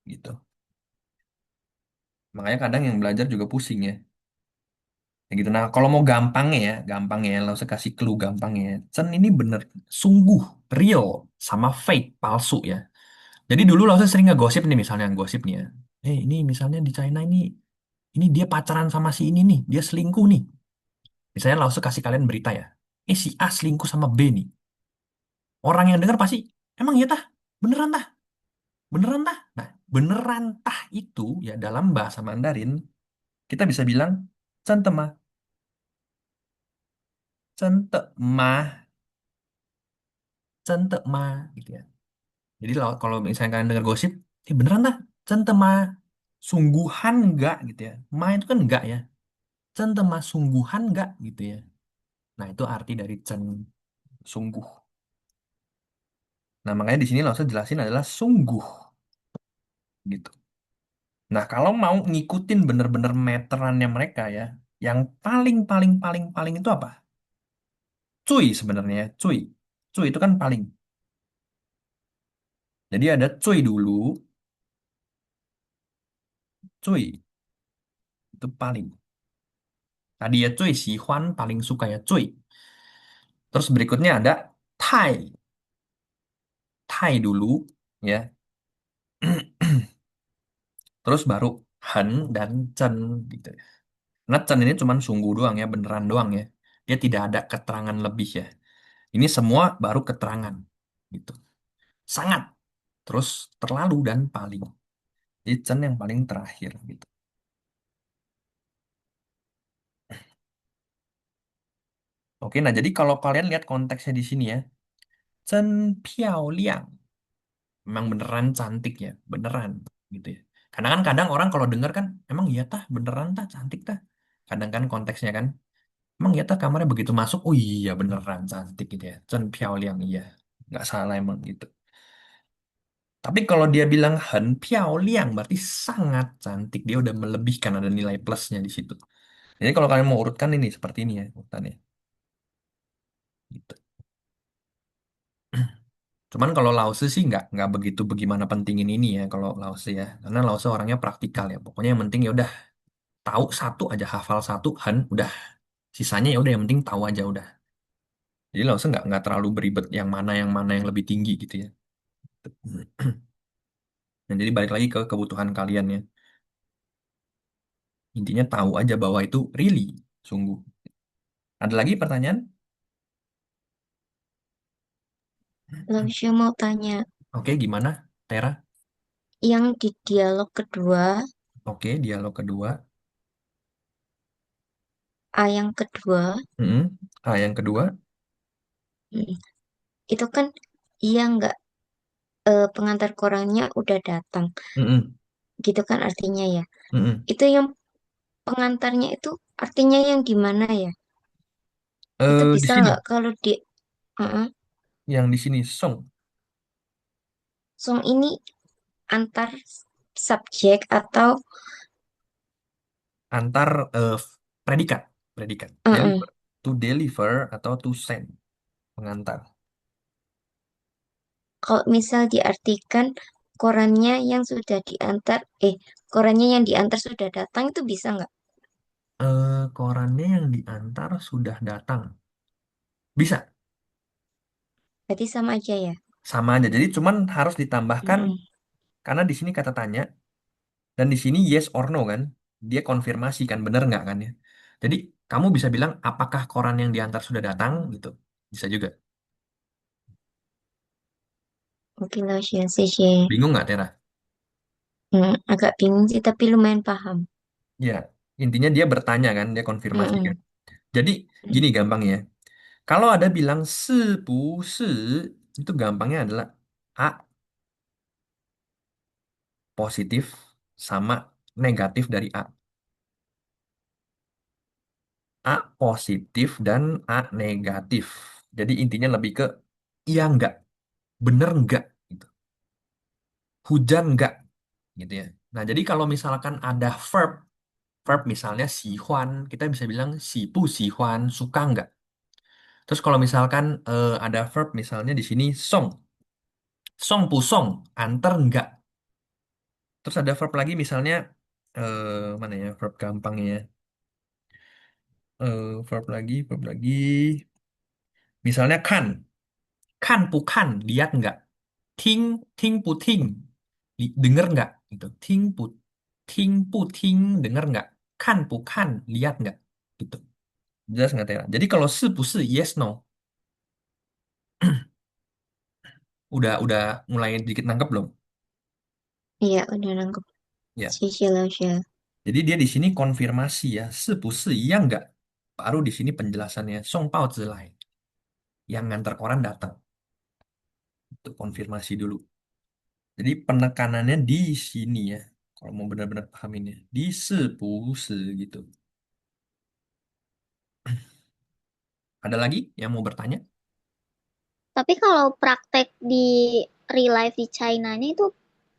gitu. Makanya kadang yang belajar juga pusing ya. Ya gitu. Nah, kalau mau gampangnya ya, langsung kasih clue gampangnya. Chen ini bener, sungguh, real, sama fake, palsu ya. Jadi dulu langsung sering ngegosip nih, misalnya gosip nih ya. Ini misalnya di China ini dia pacaran sama si ini nih, dia selingkuh nih. Misalnya langsung kasih kalian berita ya. Si A selingkuh sama B nih. Orang yang dengar pasti, emang iya tah? Beneran tah? Beneran tah? Nah, beneran tah itu ya dalam bahasa Mandarin, kita bisa bilang, centema, centema, centema, gitu ya. Jadi kalau misalnya kalian dengar gosip, beneran tah? Centema, sungguhan enggak gitu ya. Ma itu kan enggak ya. Centema, sungguhan enggak gitu ya. Nah, itu arti dari cen, sungguh. Nah, makanya di sini langsung jelasin adalah sungguh gitu. Nah, kalau mau ngikutin bener-bener meterannya mereka ya, yang paling paling paling paling itu apa? Cuy sebenarnya, ya, cuy. Cuy itu kan paling. Jadi ada cuy dulu, cuy itu paling. Tadi ya cuy, si Huan paling suka ya cuy. Terus berikutnya ada Tai, Tai dulu ya. Terus baru Han dan Chen gitu. Nah, Chen ini cuman sungguh doang ya, beneran doang ya. Dia tidak ada keterangan lebih ya. Ini semua baru keterangan gitu. Sangat, terus terlalu dan paling. Jadi Chen yang paling terakhir gitu. Oke, nah jadi kalau kalian lihat konteksnya di sini ya, Chen Piao Liang memang beneran cantik ya, beneran gitu ya. Karena kan kadang orang kalau dengar kan, emang iya tah, beneran tah, cantik tah. Kadang kan konteksnya kan, emang iya tah kamarnya begitu masuk, oh iya beneran cantik gitu ya. Chen Piao Liang iya, nggak salah emang gitu. Tapi kalau dia bilang Hen Piao Liang berarti sangat cantik, dia udah melebihkan ada nilai plusnya di situ. Jadi kalau kalian mau urutkan ini seperti ini ya urutannya. Gitu. Cuman kalau Lause sih nggak begitu bagaimana pentingin ini ya kalau Lause ya. Karena Lause orangnya praktikal ya. Pokoknya yang penting ya udah tahu satu aja, hafal satu, Han udah. Sisanya ya udah yang penting tahu aja udah. Jadi Lause nggak terlalu beribet yang mana yang lebih tinggi gitu ya. Nah, jadi balik lagi ke kebutuhan kalian ya. Intinya tahu aja bahwa itu really sungguh. Ada lagi pertanyaan? Lalu saya mau tanya, Oke, gimana? Tera? yang di dialog kedua, Oke, dialog kedua. A yang kedua, Mm-mm. Ah, yang kedua. mm, itu kan iya nggak, pengantar korannya udah datang, Mm-mm. gitu kan artinya ya. Mm-mm. Itu yang pengantarnya itu artinya yang gimana ya? Itu Di bisa sini, nggak kalau di uh yang di sini song song ini antar subjek atau antar predikat, predikat. uh Deliver, to deliver atau to send, pengantar. kalau misal diartikan korannya yang sudah diantar, korannya yang diantar sudah datang itu bisa nggak? Korannya yang diantar sudah datang. Bisa, Berarti sama aja ya. sama aja. Jadi cuman harus ditambahkan Mm-mm. karena di sini kata tanya dan di sini yes or no kan. Dia konfirmasi kan bener nggak kan ya. Jadi kamu bisa bilang apakah koran yang diantar sudah datang gitu. Bisa juga. Oke lah, Xie. Bingung nggak Tera? Agak bingung sih tapi lumayan paham. Ya, intinya dia bertanya kan, dia konfirmasi kan. Mm-mm. Jadi gini gampang ya. Kalau ada bilang se bu se, itu gampangnya adalah A positif sama negatif dari A. A positif dan A negatif. Jadi intinya lebih ke iya enggak, bener enggak, gitu. Hujan enggak, gitu ya. Nah, jadi kalau misalkan ada verb, verb misalnya si Huan, kita bisa bilang si Huan, suka enggak. Terus kalau misalkan ada verb misalnya di sini song, song pu song, antar enggak. Terus ada verb lagi misalnya mana ya verb gampangnya ya. Verb lagi. Misalnya kan, kan bukan, lihat nggak? Ting, ting pu ting, denger nggak? Gitu. Ting pu ting, denger nggak? Kan bukan, lihat nggak? Gitu. Jelas nggak Tera? Jadi kalau se pu se, yes no. Udah mulai dikit nangkep belum? Iya, udah nangkep. Ya. 谢谢老师。Jadi dia di sini konfirmasi ya, sepusi iya nggak? Baru di sini penjelasannya, song pao zilai, yang ngantar koran datang. Itu konfirmasi dulu. Jadi penekanannya di sini ya, kalau mau benar-benar pahaminnya, di sepusi gitu. Ada lagi yang mau bertanya? Tapi kalau praktek di real life di China-nya itu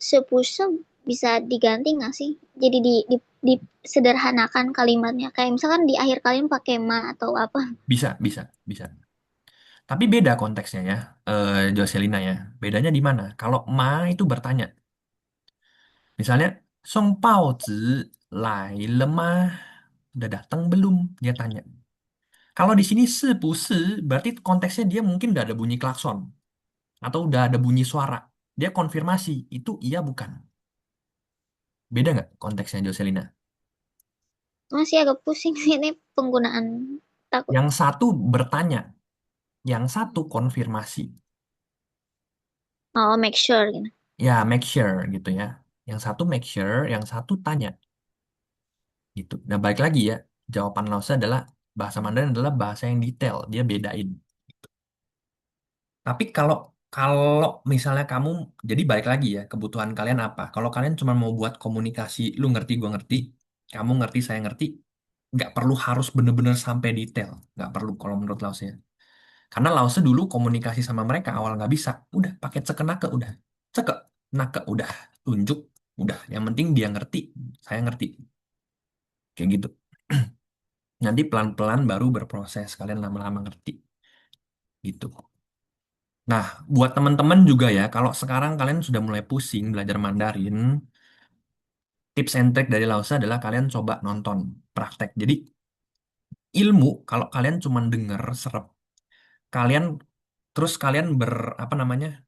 sepuse bisa diganti nggak sih? Jadi disederhanakan kalimatnya. Kayak misalkan di akhir kalian pakai ma atau apa. Bisa, bisa, bisa. Tapi beda konteksnya ya, Joselina ya. Bedanya di mana? Kalau ma itu bertanya. Misalnya, song pao zi lai le ma? Udah datang belum? Dia tanya. Kalau di sini se pu se, berarti konteksnya dia mungkin udah ada bunyi klakson atau udah ada bunyi suara. Dia konfirmasi, itu iya bukan? Beda nggak konteksnya Joselina? Masih agak pusing sih ini penggunaan takut. Yang satu bertanya, yang satu konfirmasi. Oh, make sure gitu. Ya, make sure gitu ya. Yang satu make sure, yang satu tanya gitu. Nah, balik lagi ya, jawaban Lause adalah bahasa Mandarin adalah bahasa yang detail, dia bedain. Tapi kalau kalau misalnya kamu, jadi balik lagi ya, kebutuhan kalian apa? Kalau kalian cuma mau buat komunikasi, lu ngerti, gua ngerti, kamu ngerti, saya ngerti, nggak perlu harus bener-bener sampai detail, nggak perlu kalau menurut Lause ya. Karena Lause dulu komunikasi sama mereka awal nggak bisa, udah pakai ceke nake, udah ceke nake, udah tunjuk, udah. Yang penting dia ngerti, saya ngerti, kayak gitu. Nanti pelan-pelan baru berproses, kalian lama-lama ngerti, gitu. Nah, buat teman-teman juga ya, kalau sekarang kalian sudah mulai pusing belajar Mandarin, tips and trick dari Lausa adalah kalian coba nonton praktek. Jadi, ilmu kalau kalian cuma denger serap, kalian terus kalian apa namanya?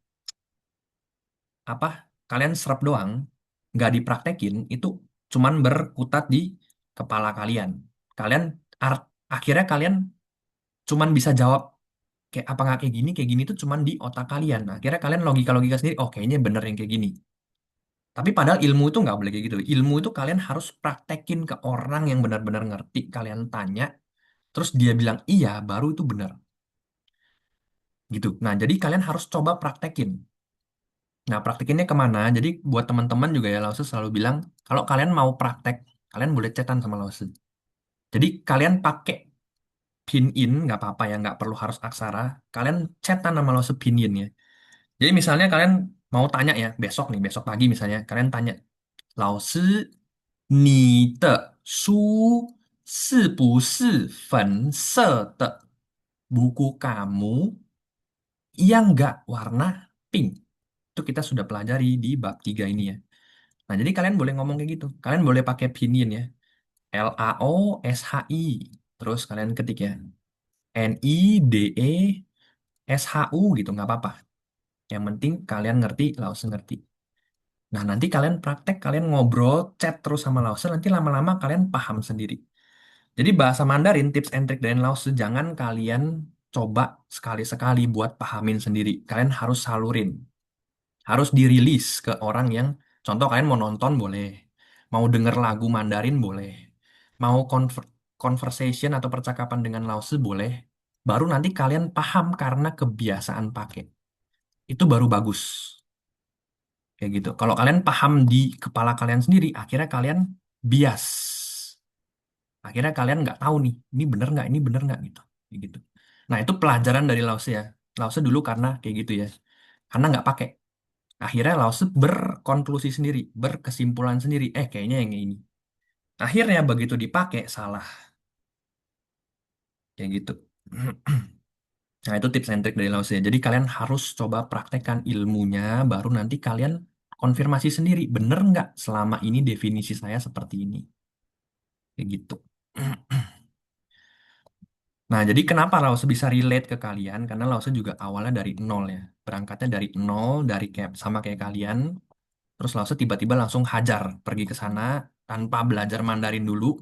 Apa? Kalian serap doang, nggak dipraktekin, itu cuman berkutat di kepala kalian. Kalian akhirnya kalian cuman bisa jawab kayak apa nggak kayak gini tuh cuman di otak kalian. Nah, akhirnya kalian logika-logika sendiri, oh kayaknya bener yang kayak gini. Tapi padahal ilmu itu nggak boleh kayak gitu. Ilmu itu kalian harus praktekin ke orang yang benar-benar ngerti. Kalian tanya, terus dia bilang iya, baru itu benar. Gitu. Nah, jadi kalian harus coba praktekin. Nah, praktekinnya kemana? Jadi buat teman-teman juga ya, Lause selalu bilang, kalau kalian mau praktek, kalian boleh chatan sama Lause. Jadi kalian pakai Pinyin, nggak apa-apa ya, nggak perlu harus aksara. Kalian chatan sama Lause Pinyin ya. Jadi misalnya kalian mau tanya ya, besok nih, besok pagi misalnya, kalian tanya, 老师，你的书是不是粉色的？Buku kamu yang nggak warna pink. Itu kita sudah pelajari di bab 3 ini ya. Nah, jadi kalian boleh ngomong kayak gitu. Kalian boleh pakai pinyin ya. LAOSHI. Terus kalian ketik ya. NIDESHU gitu, nggak apa-apa. Yang penting kalian ngerti, Lause ngerti. Nah, nanti kalian praktek, kalian ngobrol, chat terus sama Lause, nanti lama-lama kalian paham sendiri. Jadi bahasa Mandarin, tips and trick dari Lause, jangan kalian coba sekali-sekali buat pahamin sendiri. Kalian harus salurin, harus dirilis ke orang yang, contoh kalian mau nonton boleh, mau denger lagu Mandarin boleh, mau conversation atau percakapan dengan Lause boleh, baru nanti kalian paham karena kebiasaan pakai. Itu baru bagus. Kayak gitu. Kalau kalian paham di kepala kalian sendiri, akhirnya kalian bias. Akhirnya kalian nggak tahu nih, ini bener nggak gitu. Kayak gitu. Nah itu pelajaran dari Lause ya. Lause dulu karena kayak gitu ya. Karena nggak pakai. Akhirnya Lause berkonklusi sendiri, berkesimpulan sendiri. Kayaknya yang ini. Akhirnya begitu dipakai salah. Kayak gitu. Nah itu tips and trick dari Lause ya. Jadi kalian harus coba praktekkan ilmunya, baru nanti kalian konfirmasi sendiri. Bener nggak selama ini definisi saya seperti ini? Kayak gitu. Nah, jadi kenapa Lause bisa relate ke kalian? Karena Lause juga awalnya dari nol ya. Berangkatnya dari nol, dari kayak sama kayak kalian. Terus Lause tiba-tiba langsung hajar pergi ke sana tanpa belajar Mandarin dulu.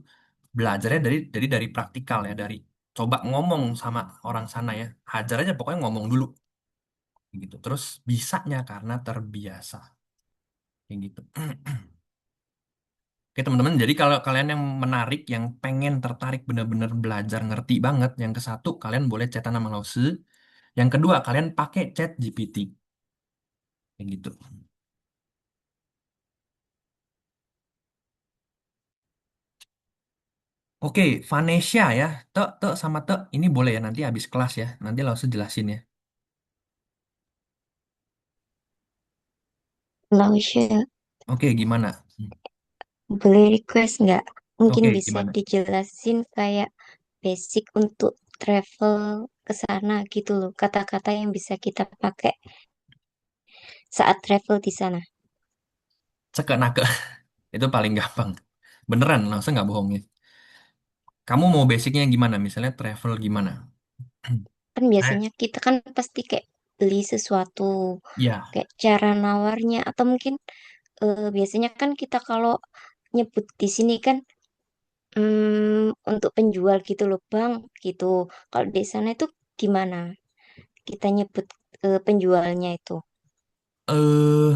Belajarnya dari praktikal ya, dari coba ngomong sama orang sana ya. Hajar aja pokoknya ngomong dulu. gitu. Terus bisanya karena terbiasa, kayak gitu. Oke teman-teman, jadi kalau kalian yang menarik, yang pengen tertarik bener-bener belajar ngerti banget, yang ke satu kalian boleh chatan sama Lause, yang kedua kalian pakai chat GPT, kayak gitu. Oke, Vanesia ya, Tek sama Tek, ini boleh ya nanti habis kelas ya, nanti Lause jelasin ya. Lausya, Oke, gimana? boleh request nggak? Mungkin Oke, bisa gimana? dijelasin kayak basic untuk travel ke sana gitu loh. Kata-kata yang bisa kita pakai saat travel di sana. Cekek nake, itu paling gampang. Beneran, Lause nggak bohong ya. Kamu mau basicnya gimana? Misalnya travel gimana? Kan Eh, biasanya kita kan pasti kayak beli sesuatu, ya, kayak cara nawarnya, atau mungkin biasanya kan kita kalau nyebut di sini kan untuk penjual gitu loh bang, gitu. Kalau di sana itu gimana? Kita nyebut penjualnya itu. eh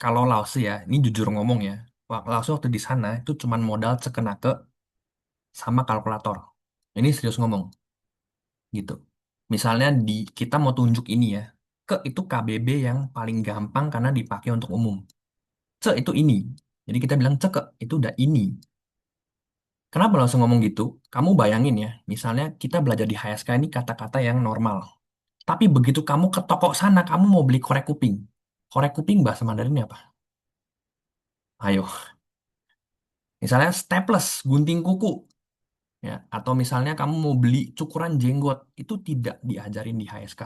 kalau Lause ya, ini jujur ngomong ya. Lause waktu di sana itu cuman modal cekenake sama kalkulator. Ini serius ngomong gitu. Misalnya kita mau tunjuk ini ya, itu KBB yang paling gampang karena dipakai untuk umum. Itu ini. Jadi kita bilang itu udah ini. Kenapa langsung ngomong gitu? Kamu bayangin ya, misalnya kita belajar di HSK ini kata-kata yang normal. Tapi begitu kamu ke toko sana, kamu mau beli korek kuping. Korek kuping bahasa Mandarinnya apa? Ayo. Misalnya staples, gunting kuku. Ya, atau misalnya kamu mau beli cukuran jenggot, itu tidak diajarin di HSK.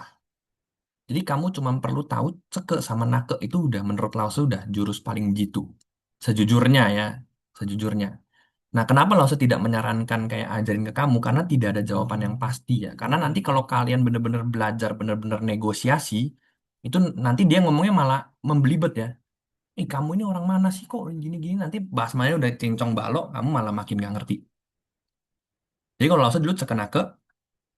Jadi kamu cuma perlu tahu ceke sama nake itu udah menurut Lause udah jurus paling jitu. Sejujurnya ya, sejujurnya. Nah, kenapa Lause tidak menyarankan kayak ajarin ke kamu? Karena tidak ada jawaban yang pasti ya. Karena nanti kalau kalian bener-bener belajar, bener-bener negosiasi, itu nanti dia ngomongnya malah membelibet ya. Kamu ini orang mana sih kok gini-gini? Nanti bahasanya udah cincong balok, kamu malah makin gak ngerti. Jadi kalau Lause dulu cekenake,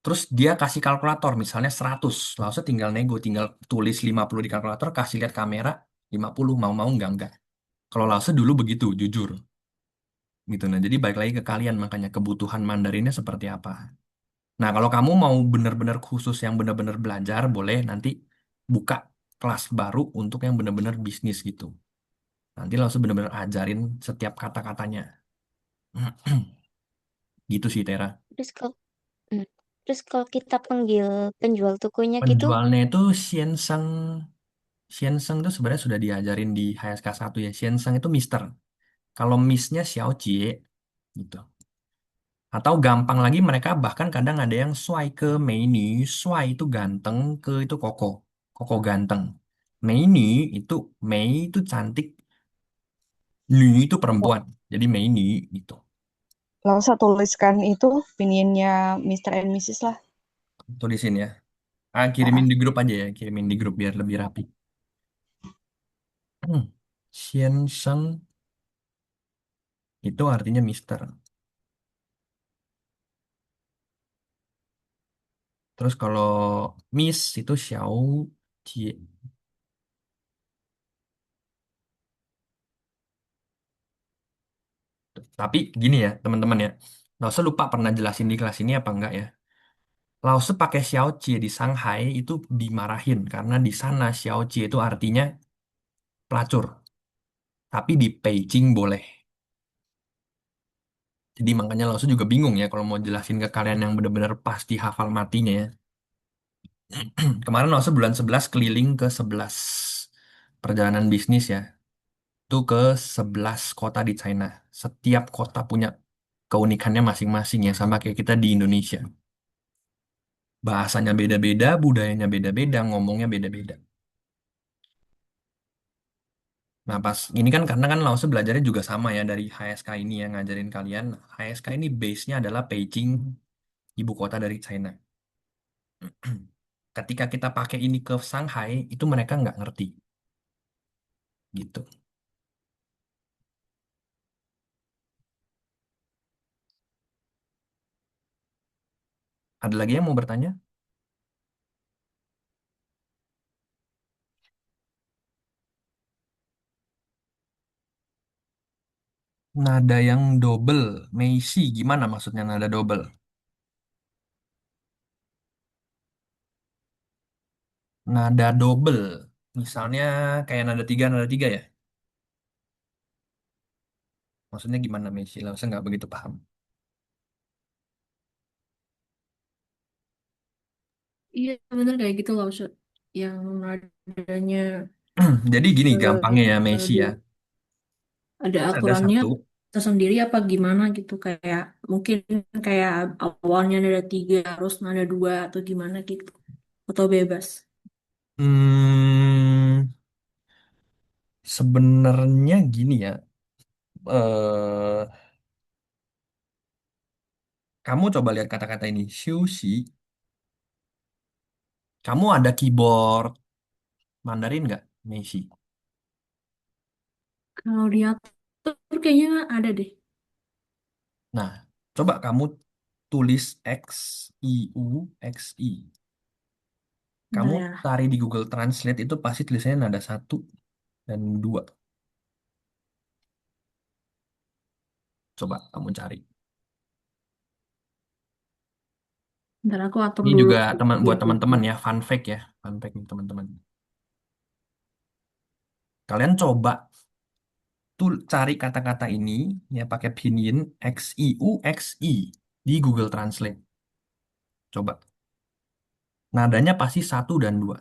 terus dia kasih kalkulator, misalnya 100. Lalu tinggal nego, tinggal tulis 50 di kalkulator, kasih lihat kamera, 50 mau-mau enggak. Kalau Lause dulu begitu, jujur. Gitu. Nah, jadi balik lagi ke kalian, makanya kebutuhan Mandarinnya seperti apa. Nah, kalau kamu mau benar-benar khusus yang benar-benar belajar, boleh nanti buka kelas baru untuk yang benar-benar bisnis gitu. Nanti Lause benar-benar ajarin setiap kata-katanya. Gitu sih, Tera. Terus kalau hmm, terus kalau kita panggil penjual tokonya gitu, Penjualnya itu Xianseng. Xianseng itu sebenarnya sudah diajarin di HSK 1 ya. Xianseng itu Mister. Kalau Miss-nya Xiao Jie gitu. Atau gampang lagi mereka bahkan kadang ada yang Swai ke Meini. Swai itu ganteng, ke itu Koko. Koko ganteng. Meini itu Mei itu cantik, Ni itu perempuan. Jadi Meini gitu. Langsung tuliskan itu opinionnya Mr. and Mrs. lah. Tulisin ya. Kirimin Ah, di grup aja ya, kirimin di grup biar lebih rapi. Xianseng itu artinya Mister. Terus kalau Miss itu Xiao Jie. Tapi gini ya, teman-teman ya. Lause lupa pernah jelasin di kelas ini apa enggak ya. Lause pakai Xiaoqie di Shanghai itu dimarahin karena di sana Xiaoqie itu artinya pelacur. Tapi di Beijing boleh. Jadi makanya Lause juga bingung ya kalau mau jelasin ke kalian yang benar-benar pasti hafal matinya ya. Kemarin Lause bulan 11 keliling ke 11 perjalanan bisnis ya. Itu ke 11 kota di China. Setiap kota punya keunikannya masing-masing ya sama kayak kita di Indonesia. Bahasanya beda-beda, budayanya beda-beda, ngomongnya beda-beda. Nah, pas ini kan karena kan Lause belajarnya juga sama ya dari HSK ini yang ngajarin kalian. HSK ini base-nya adalah Beijing, ibu kota dari China. Ketika kita pakai ini ke Shanghai, itu mereka nggak ngerti. Gitu. Ada lagi yang mau bertanya? Nada yang double. Meisi, gimana maksudnya nada double? Nada double. Misalnya kayak nada tiga ya. Maksudnya gimana Meisi? Lah, saya nggak begitu paham. Iya bener kayak gitu loh Maksud. Yang nadanya Jadi gini gampangnya ya Meisi ya. eh, ada Kan ada aturannya satu. tersendiri apa gimana gitu kayak mungkin kayak awalnya nada tiga terus nada dua atau gimana gitu atau bebas. Hmm, sebenarnya gini ya. eh Kamu coba lihat kata-kata ini. Sushi. Kamu ada keyboard Mandarin nggak, Meisi? Kalau diatur kayaknya ada deh. Nah, coba kamu tulis X, I, U, X, I. Bentar Kamu ya. cari di Google Translate itu pasti tulisannya nada satu dan dua. Coba kamu cari. Bentar aku atur Ini dulu. juga teman buat Gitu. teman-teman ya, fun fact ya, fun fact nih teman-teman. Kalian coba tuh cari kata-kata ini ya pakai pinyin X I U X I di Google Translate. Coba. Nadanya pasti satu dan dua.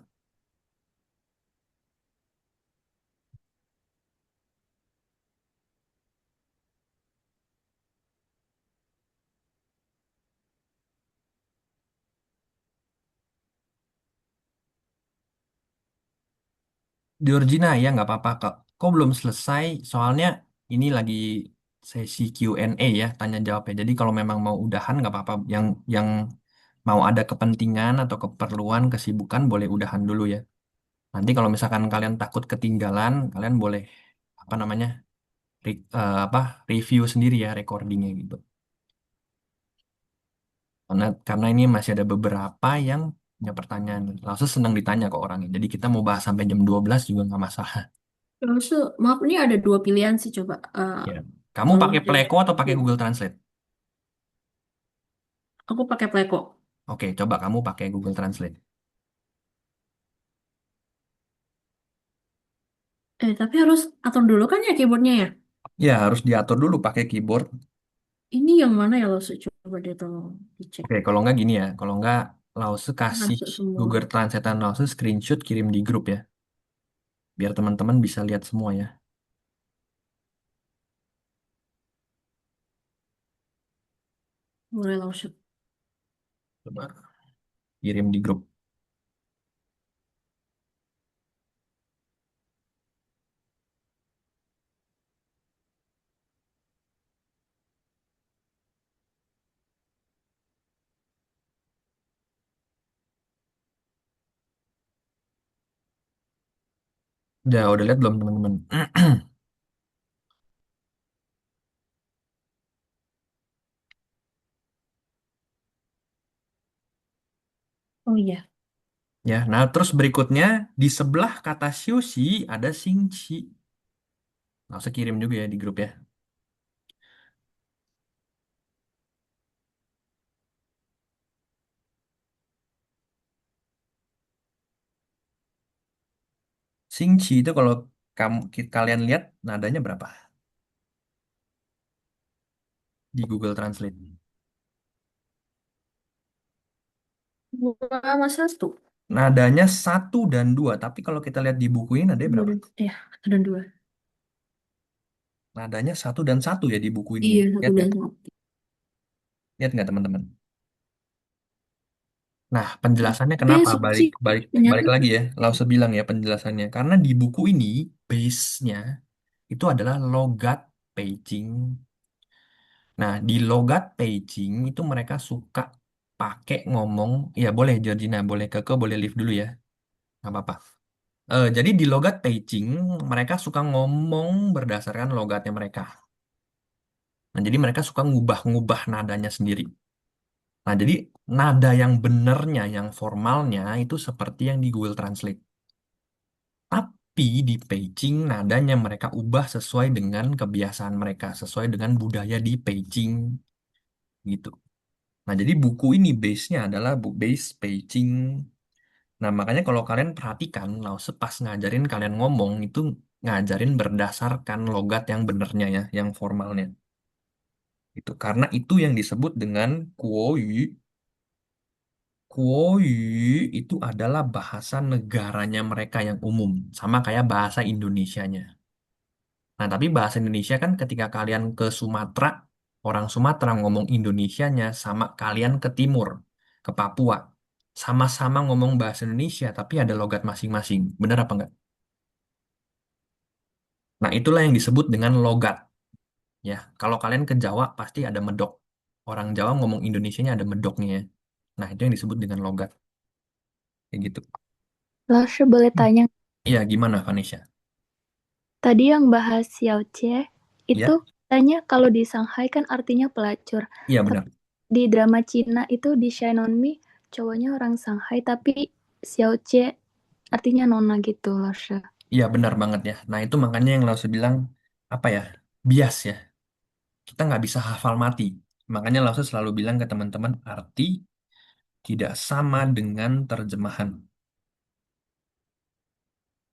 Georgina ya nggak apa-apa kok. Kok belum selesai? Soalnya ini lagi sesi Q&A ya, tanya jawab ya. Jadi kalau memang mau udahan nggak apa-apa. Yang mau ada kepentingan atau keperluan, kesibukan boleh udahan dulu ya. Nanti kalau misalkan kalian takut ketinggalan, kalian boleh apa namanya apa review sendiri ya recordingnya gitu. Karena ini masih ada beberapa yang punya pertanyaan. Langsung senang ditanya ke orangnya. Jadi kita mau bahas sampai jam 12 juga nggak masalah. Terus maaf ini ada dua pilihan sih coba. Ya. Kamu Kalau pakai dari Pleco atau pakai Google Translate? aku pakai Pleco. Oke, coba kamu pakai Google Translate. Tapi harus atur dulu kan ya keyboardnya ya. Ya, harus diatur dulu pakai keyboard. Ini yang mana ya lo coba deh tolong dicek. Oke, kalau nggak gini ya. Kalau nggak, Lause kasih Masuk semua. Google Translate Lause screenshot kirim di grup ya. Biar teman-teman bisa lihat semua ya. Mulai langsung. Coba kirim di grup. Udah lihat belum teman-teman? Oh iya. Ya, nah terus berikutnya di sebelah kata sushi ada Xingqi. Langsung kirim juga ya di grup ya. Xingqi itu kalau kalian lihat nadanya berapa di Google Translate? Dua sama satu. Nadanya satu dan dua, tapi kalau kita lihat di buku ini nadanya Dua berapa? dan, satu dan dua. Nadanya satu dan satu ya di buku ini ya. Iya, satu Lihat dan nggak? satu. Lihat nggak teman-teman? Nah, penjelasannya Tapi kenapa? Balik sih balik ternyata balik lagi ya. Langsung bilang ya penjelasannya. Karena di buku ini base-nya itu adalah logat Beijing. Nah, di logat Beijing itu mereka suka pakai ngomong, ya boleh Georgina, boleh Keke, boleh live dulu ya. Nggak apa-apa. Jadi di logat Beijing mereka suka ngomong berdasarkan logatnya mereka. Nah, jadi mereka suka ngubah-ngubah nadanya sendiri. Nah, jadi nada yang benernya, yang formalnya itu seperti yang di Google Translate. Tapi di Beijing nadanya mereka ubah sesuai dengan kebiasaan mereka, sesuai dengan budaya di Beijing gitu. Nah, jadi buku ini base-nya adalah base Beijing. Nah, makanya kalau kalian perhatikan, Lause pas ngajarin kalian ngomong itu ngajarin berdasarkan logat yang benernya ya, yang formalnya. Itu karena itu yang disebut dengan Kuoyu. Kuoyu itu adalah bahasa negaranya mereka yang umum, sama kayak bahasa Indonesianya. Nah, tapi bahasa Indonesia kan ketika kalian ke Sumatera, orang Sumatera ngomong Indonesianya sama kalian ke timur, ke Papua. Sama-sama ngomong bahasa Indonesia, tapi ada logat masing-masing. Bener apa enggak? Nah, itulah yang disebut dengan logat. Ya, kalau kalian ke Jawa pasti ada medok. Orang Jawa ngomong Indonesianya ada medoknya ya. Nah, itu yang disebut dengan logat. Kayak gitu. Lalu boleh tanya, Iya, gimana, Vanessa? tadi yang bahas Xiaocie itu Ya, katanya kalau di Shanghai kan artinya pelacur. iya Tapi benar. di drama Cina itu di Shine On Me cowoknya orang Shanghai tapi Xiaocie artinya nona gitu loh. Iya, benar banget ya. Nah, itu makanya yang Lause bilang, apa ya, bias ya. Kita nggak bisa hafal mati. Makanya Lause selalu bilang ke teman-teman, arti tidak sama dengan terjemahan.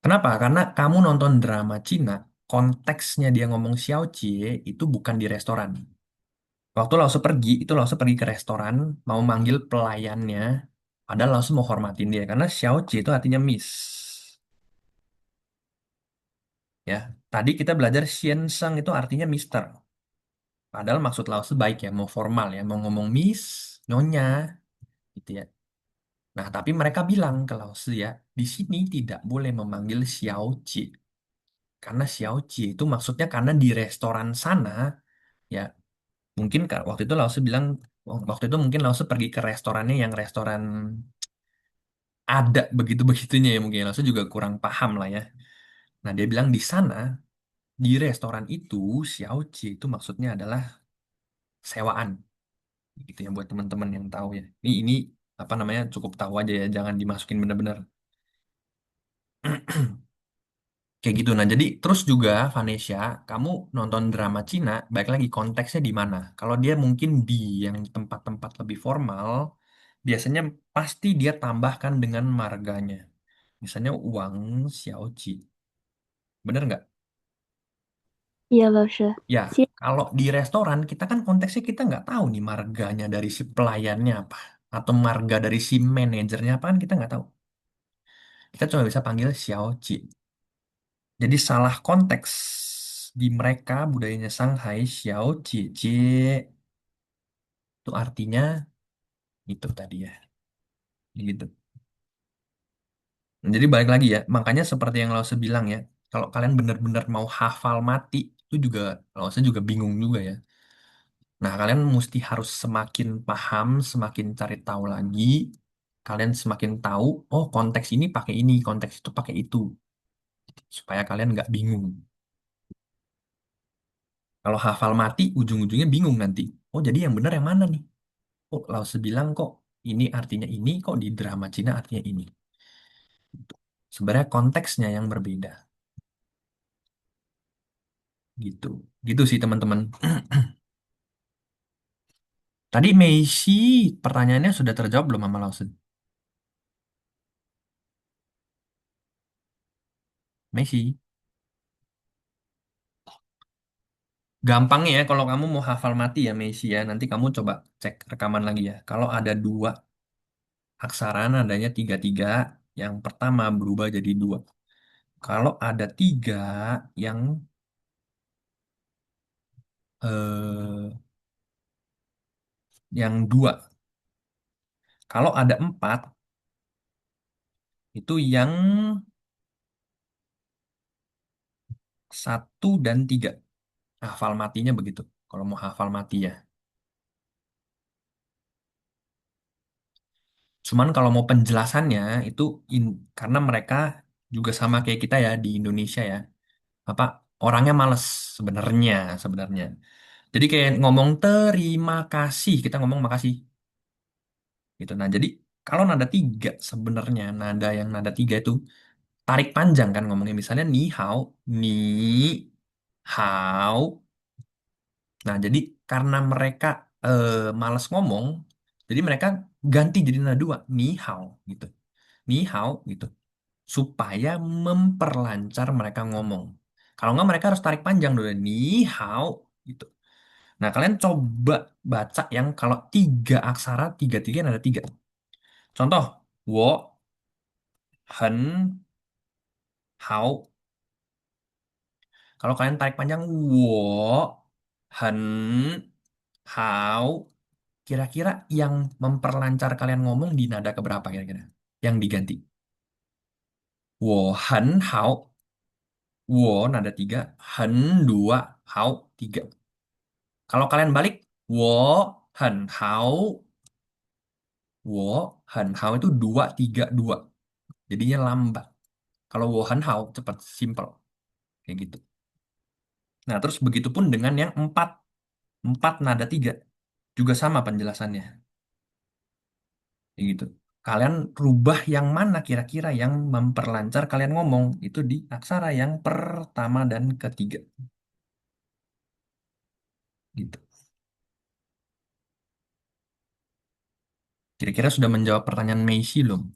Kenapa? Karena kamu nonton drama Cina, konteksnya dia ngomong Xiaocie itu bukan di restoran. Waktu Lause pergi, itu Lause pergi ke restoran, mau manggil pelayannya, padahal Lause mau hormatin dia, karena Xiaocie itu artinya Miss. Ya, tadi kita belajar Xian itu artinya Mister. Padahal maksud Lause baik ya, mau formal ya, mau ngomong Miss, Nyonya, gitu ya. Nah, tapi mereka bilang ke Lause ya, di sini tidak boleh memanggil Xiaoci. Karena Xiaoci itu maksudnya karena di restoran sana, ya mungkin waktu itu Lause bilang, waktu itu mungkin Lause pergi ke restorannya yang restoran ada begitu-begitunya ya mungkin. Lause juga kurang paham lah ya. Nah, dia bilang di sana, di restoran itu, Xiaoci itu maksudnya adalah sewaan. Gitu ya buat teman-teman yang tahu ya. Ini apa namanya cukup tahu aja ya, jangan dimasukin bener-bener. Kayak gitu. Nah, jadi terus juga Vanessa, kamu nonton drama Cina, baik lagi konteksnya di mana? Kalau dia mungkin di yang tempat-tempat lebih formal, biasanya pasti dia tambahkan dengan marganya. Misalnya uang Xiaoqi. Bener nggak? Iya loh, Ya, Si kalau di restoran, kita kan konteksnya kita nggak tahu nih marganya dari si pelayannya apa. Atau marga dari si manajernya apa kan kita nggak tahu. Kita cuma bisa panggil Xiaoqi. Jadi salah konteks di mereka budayanya Shanghai, Xiao Jie itu artinya itu tadi ya. Gitu. Nah, jadi balik lagi ya, makanya seperti yang Lause bilang ya, kalau kalian benar-benar mau hafal mati, itu juga Lause juga bingung juga ya. Nah, kalian mesti harus semakin paham, semakin cari tahu lagi, kalian semakin tahu, oh konteks ini pakai ini, konteks itu pakai itu, supaya kalian nggak bingung. Kalau hafal mati, ujung-ujungnya bingung nanti. Oh, jadi yang benar yang mana nih? Oh, Lause bilang kok ini artinya ini, kok di drama Cina artinya ini. Gitu. Sebenarnya konteksnya yang berbeda. Gitu. Gitu sih teman-teman. Tadi Messi pertanyaannya sudah terjawab belum sama Lause? Messi. Gampangnya ya kalau kamu mau hafal mati ya Messi ya. Nanti kamu coba cek rekaman lagi ya. Kalau ada dua aksara nadanya tiga-tiga, yang pertama berubah jadi dua. Kalau ada tiga yang dua. Kalau ada empat, itu yang satu dan tiga. Hafal matinya begitu. Kalau mau hafal mati ya. Cuman kalau mau penjelasannya itu karena mereka juga sama kayak kita ya di Indonesia ya. Apa orangnya males sebenarnya. Jadi kayak ngomong terima kasih, kita ngomong makasih gitu. Nah, jadi kalau nada tiga sebenarnya nada yang nada tiga itu tarik panjang kan ngomongnya. Misalnya ni hao. Nah, jadi karena mereka malas ngomong, jadi mereka ganti jadi nada dua, ni hao gitu. Ni hao gitu. Supaya memperlancar mereka ngomong. Kalau nggak mereka harus tarik panjang dulu, ni hao gitu. Nah, kalian coba baca yang kalau tiga aksara, tiga-tiga ada tiga. Contoh, wo, hen, hao. Kalau kalian tarik panjang, wo, hen, hao. Kira-kira yang memperlancar kalian ngomong di nada keberapa kira-kira? Yang diganti. Wo, hen, hao. Wo, nada tiga. Hen, dua. Hao, tiga. Kalau kalian balik, wo, hen, hao. Wo, hen, hao itu dua, tiga, dua. Jadinya lambat. Kalau wo, hen, hao, cepat, simple. Kayak gitu. Nah, terus begitupun dengan yang empat. Empat nada tiga. Juga sama penjelasannya. Kayak gitu. Kalian rubah yang mana kira-kira yang memperlancar kalian ngomong. Itu di aksara yang pertama dan ketiga. Gitu. Kira-kira sudah menjawab pertanyaan Meisi belum?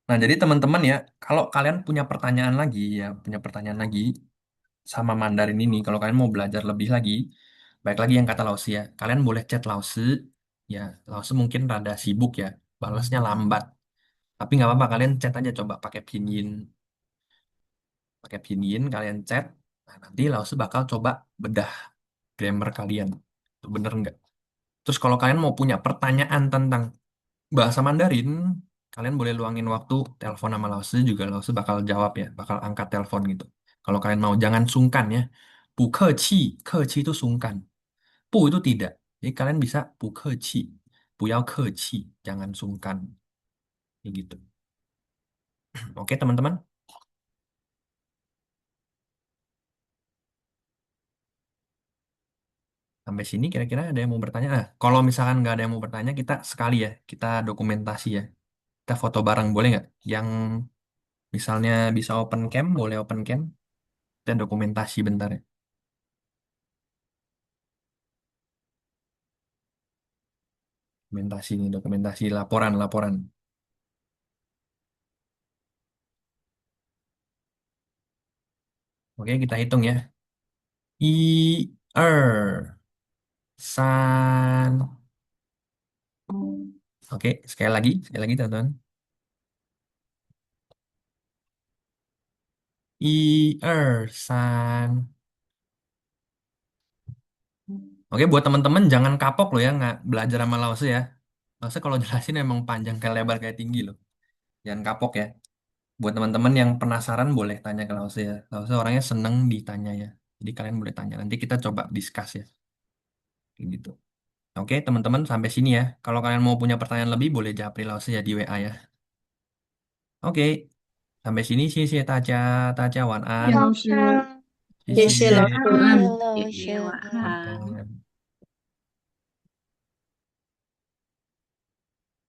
Nah, jadi teman-teman ya, kalau kalian punya pertanyaan lagi, ya punya pertanyaan lagi sama Mandarin ini, kalau kalian mau belajar lebih lagi, baik lagi yang kata Lausi ya, kalian boleh chat Lausi, ya Lausi mungkin rada sibuk ya, balasnya lambat. Tapi nggak apa-apa, kalian chat aja coba pakai pinyin kalian chat, nah, nanti Lausi bakal coba bedah grammar kalian, itu bener nggak? Terus kalau kalian mau punya pertanyaan tentang bahasa Mandarin, kalian boleh luangin waktu telepon sama Lause juga Lause bakal jawab ya, bakal angkat telepon gitu. Kalau kalian mau jangan sungkan ya. Bu keci, keci itu sungkan. Bu itu tidak. Jadi kalian bisa bu keci, bu yao keci, jangan sungkan. Kayak gitu. Oke teman-teman. Sampai sini kira-kira ada yang mau bertanya? Ah, kalau misalkan nggak ada yang mau bertanya, kita sekali ya, kita dokumentasi ya. Kita foto bareng boleh nggak? Yang misalnya bisa open cam, boleh open cam. Kita dokumentasi bentar ya. Dokumentasi nih, dokumentasi laporan. Oke, kita hitung ya. I, er, san. Oke, sekali lagi teman-teman. I, er, san. Oke, buat teman-teman jangan kapok loh ya, nggak belajar sama Lause ya. Lause kalau jelasin emang panjang kayak lebar kayak tinggi loh. Jangan kapok ya. Buat teman-teman yang penasaran boleh tanya ke Lause ya. Lause orangnya seneng ditanya ya. Jadi kalian boleh tanya. Nanti kita coba discuss ya. Kayak gitu. Oke, teman-teman sampai sini ya. Kalau kalian mau punya pertanyaan lebih, boleh japri Lause ya di WA ya. Oke, sampai sini sih大家，大家晚安，老师，谢谢谢老谢，师，Hello,谢谢，晚安。晚安。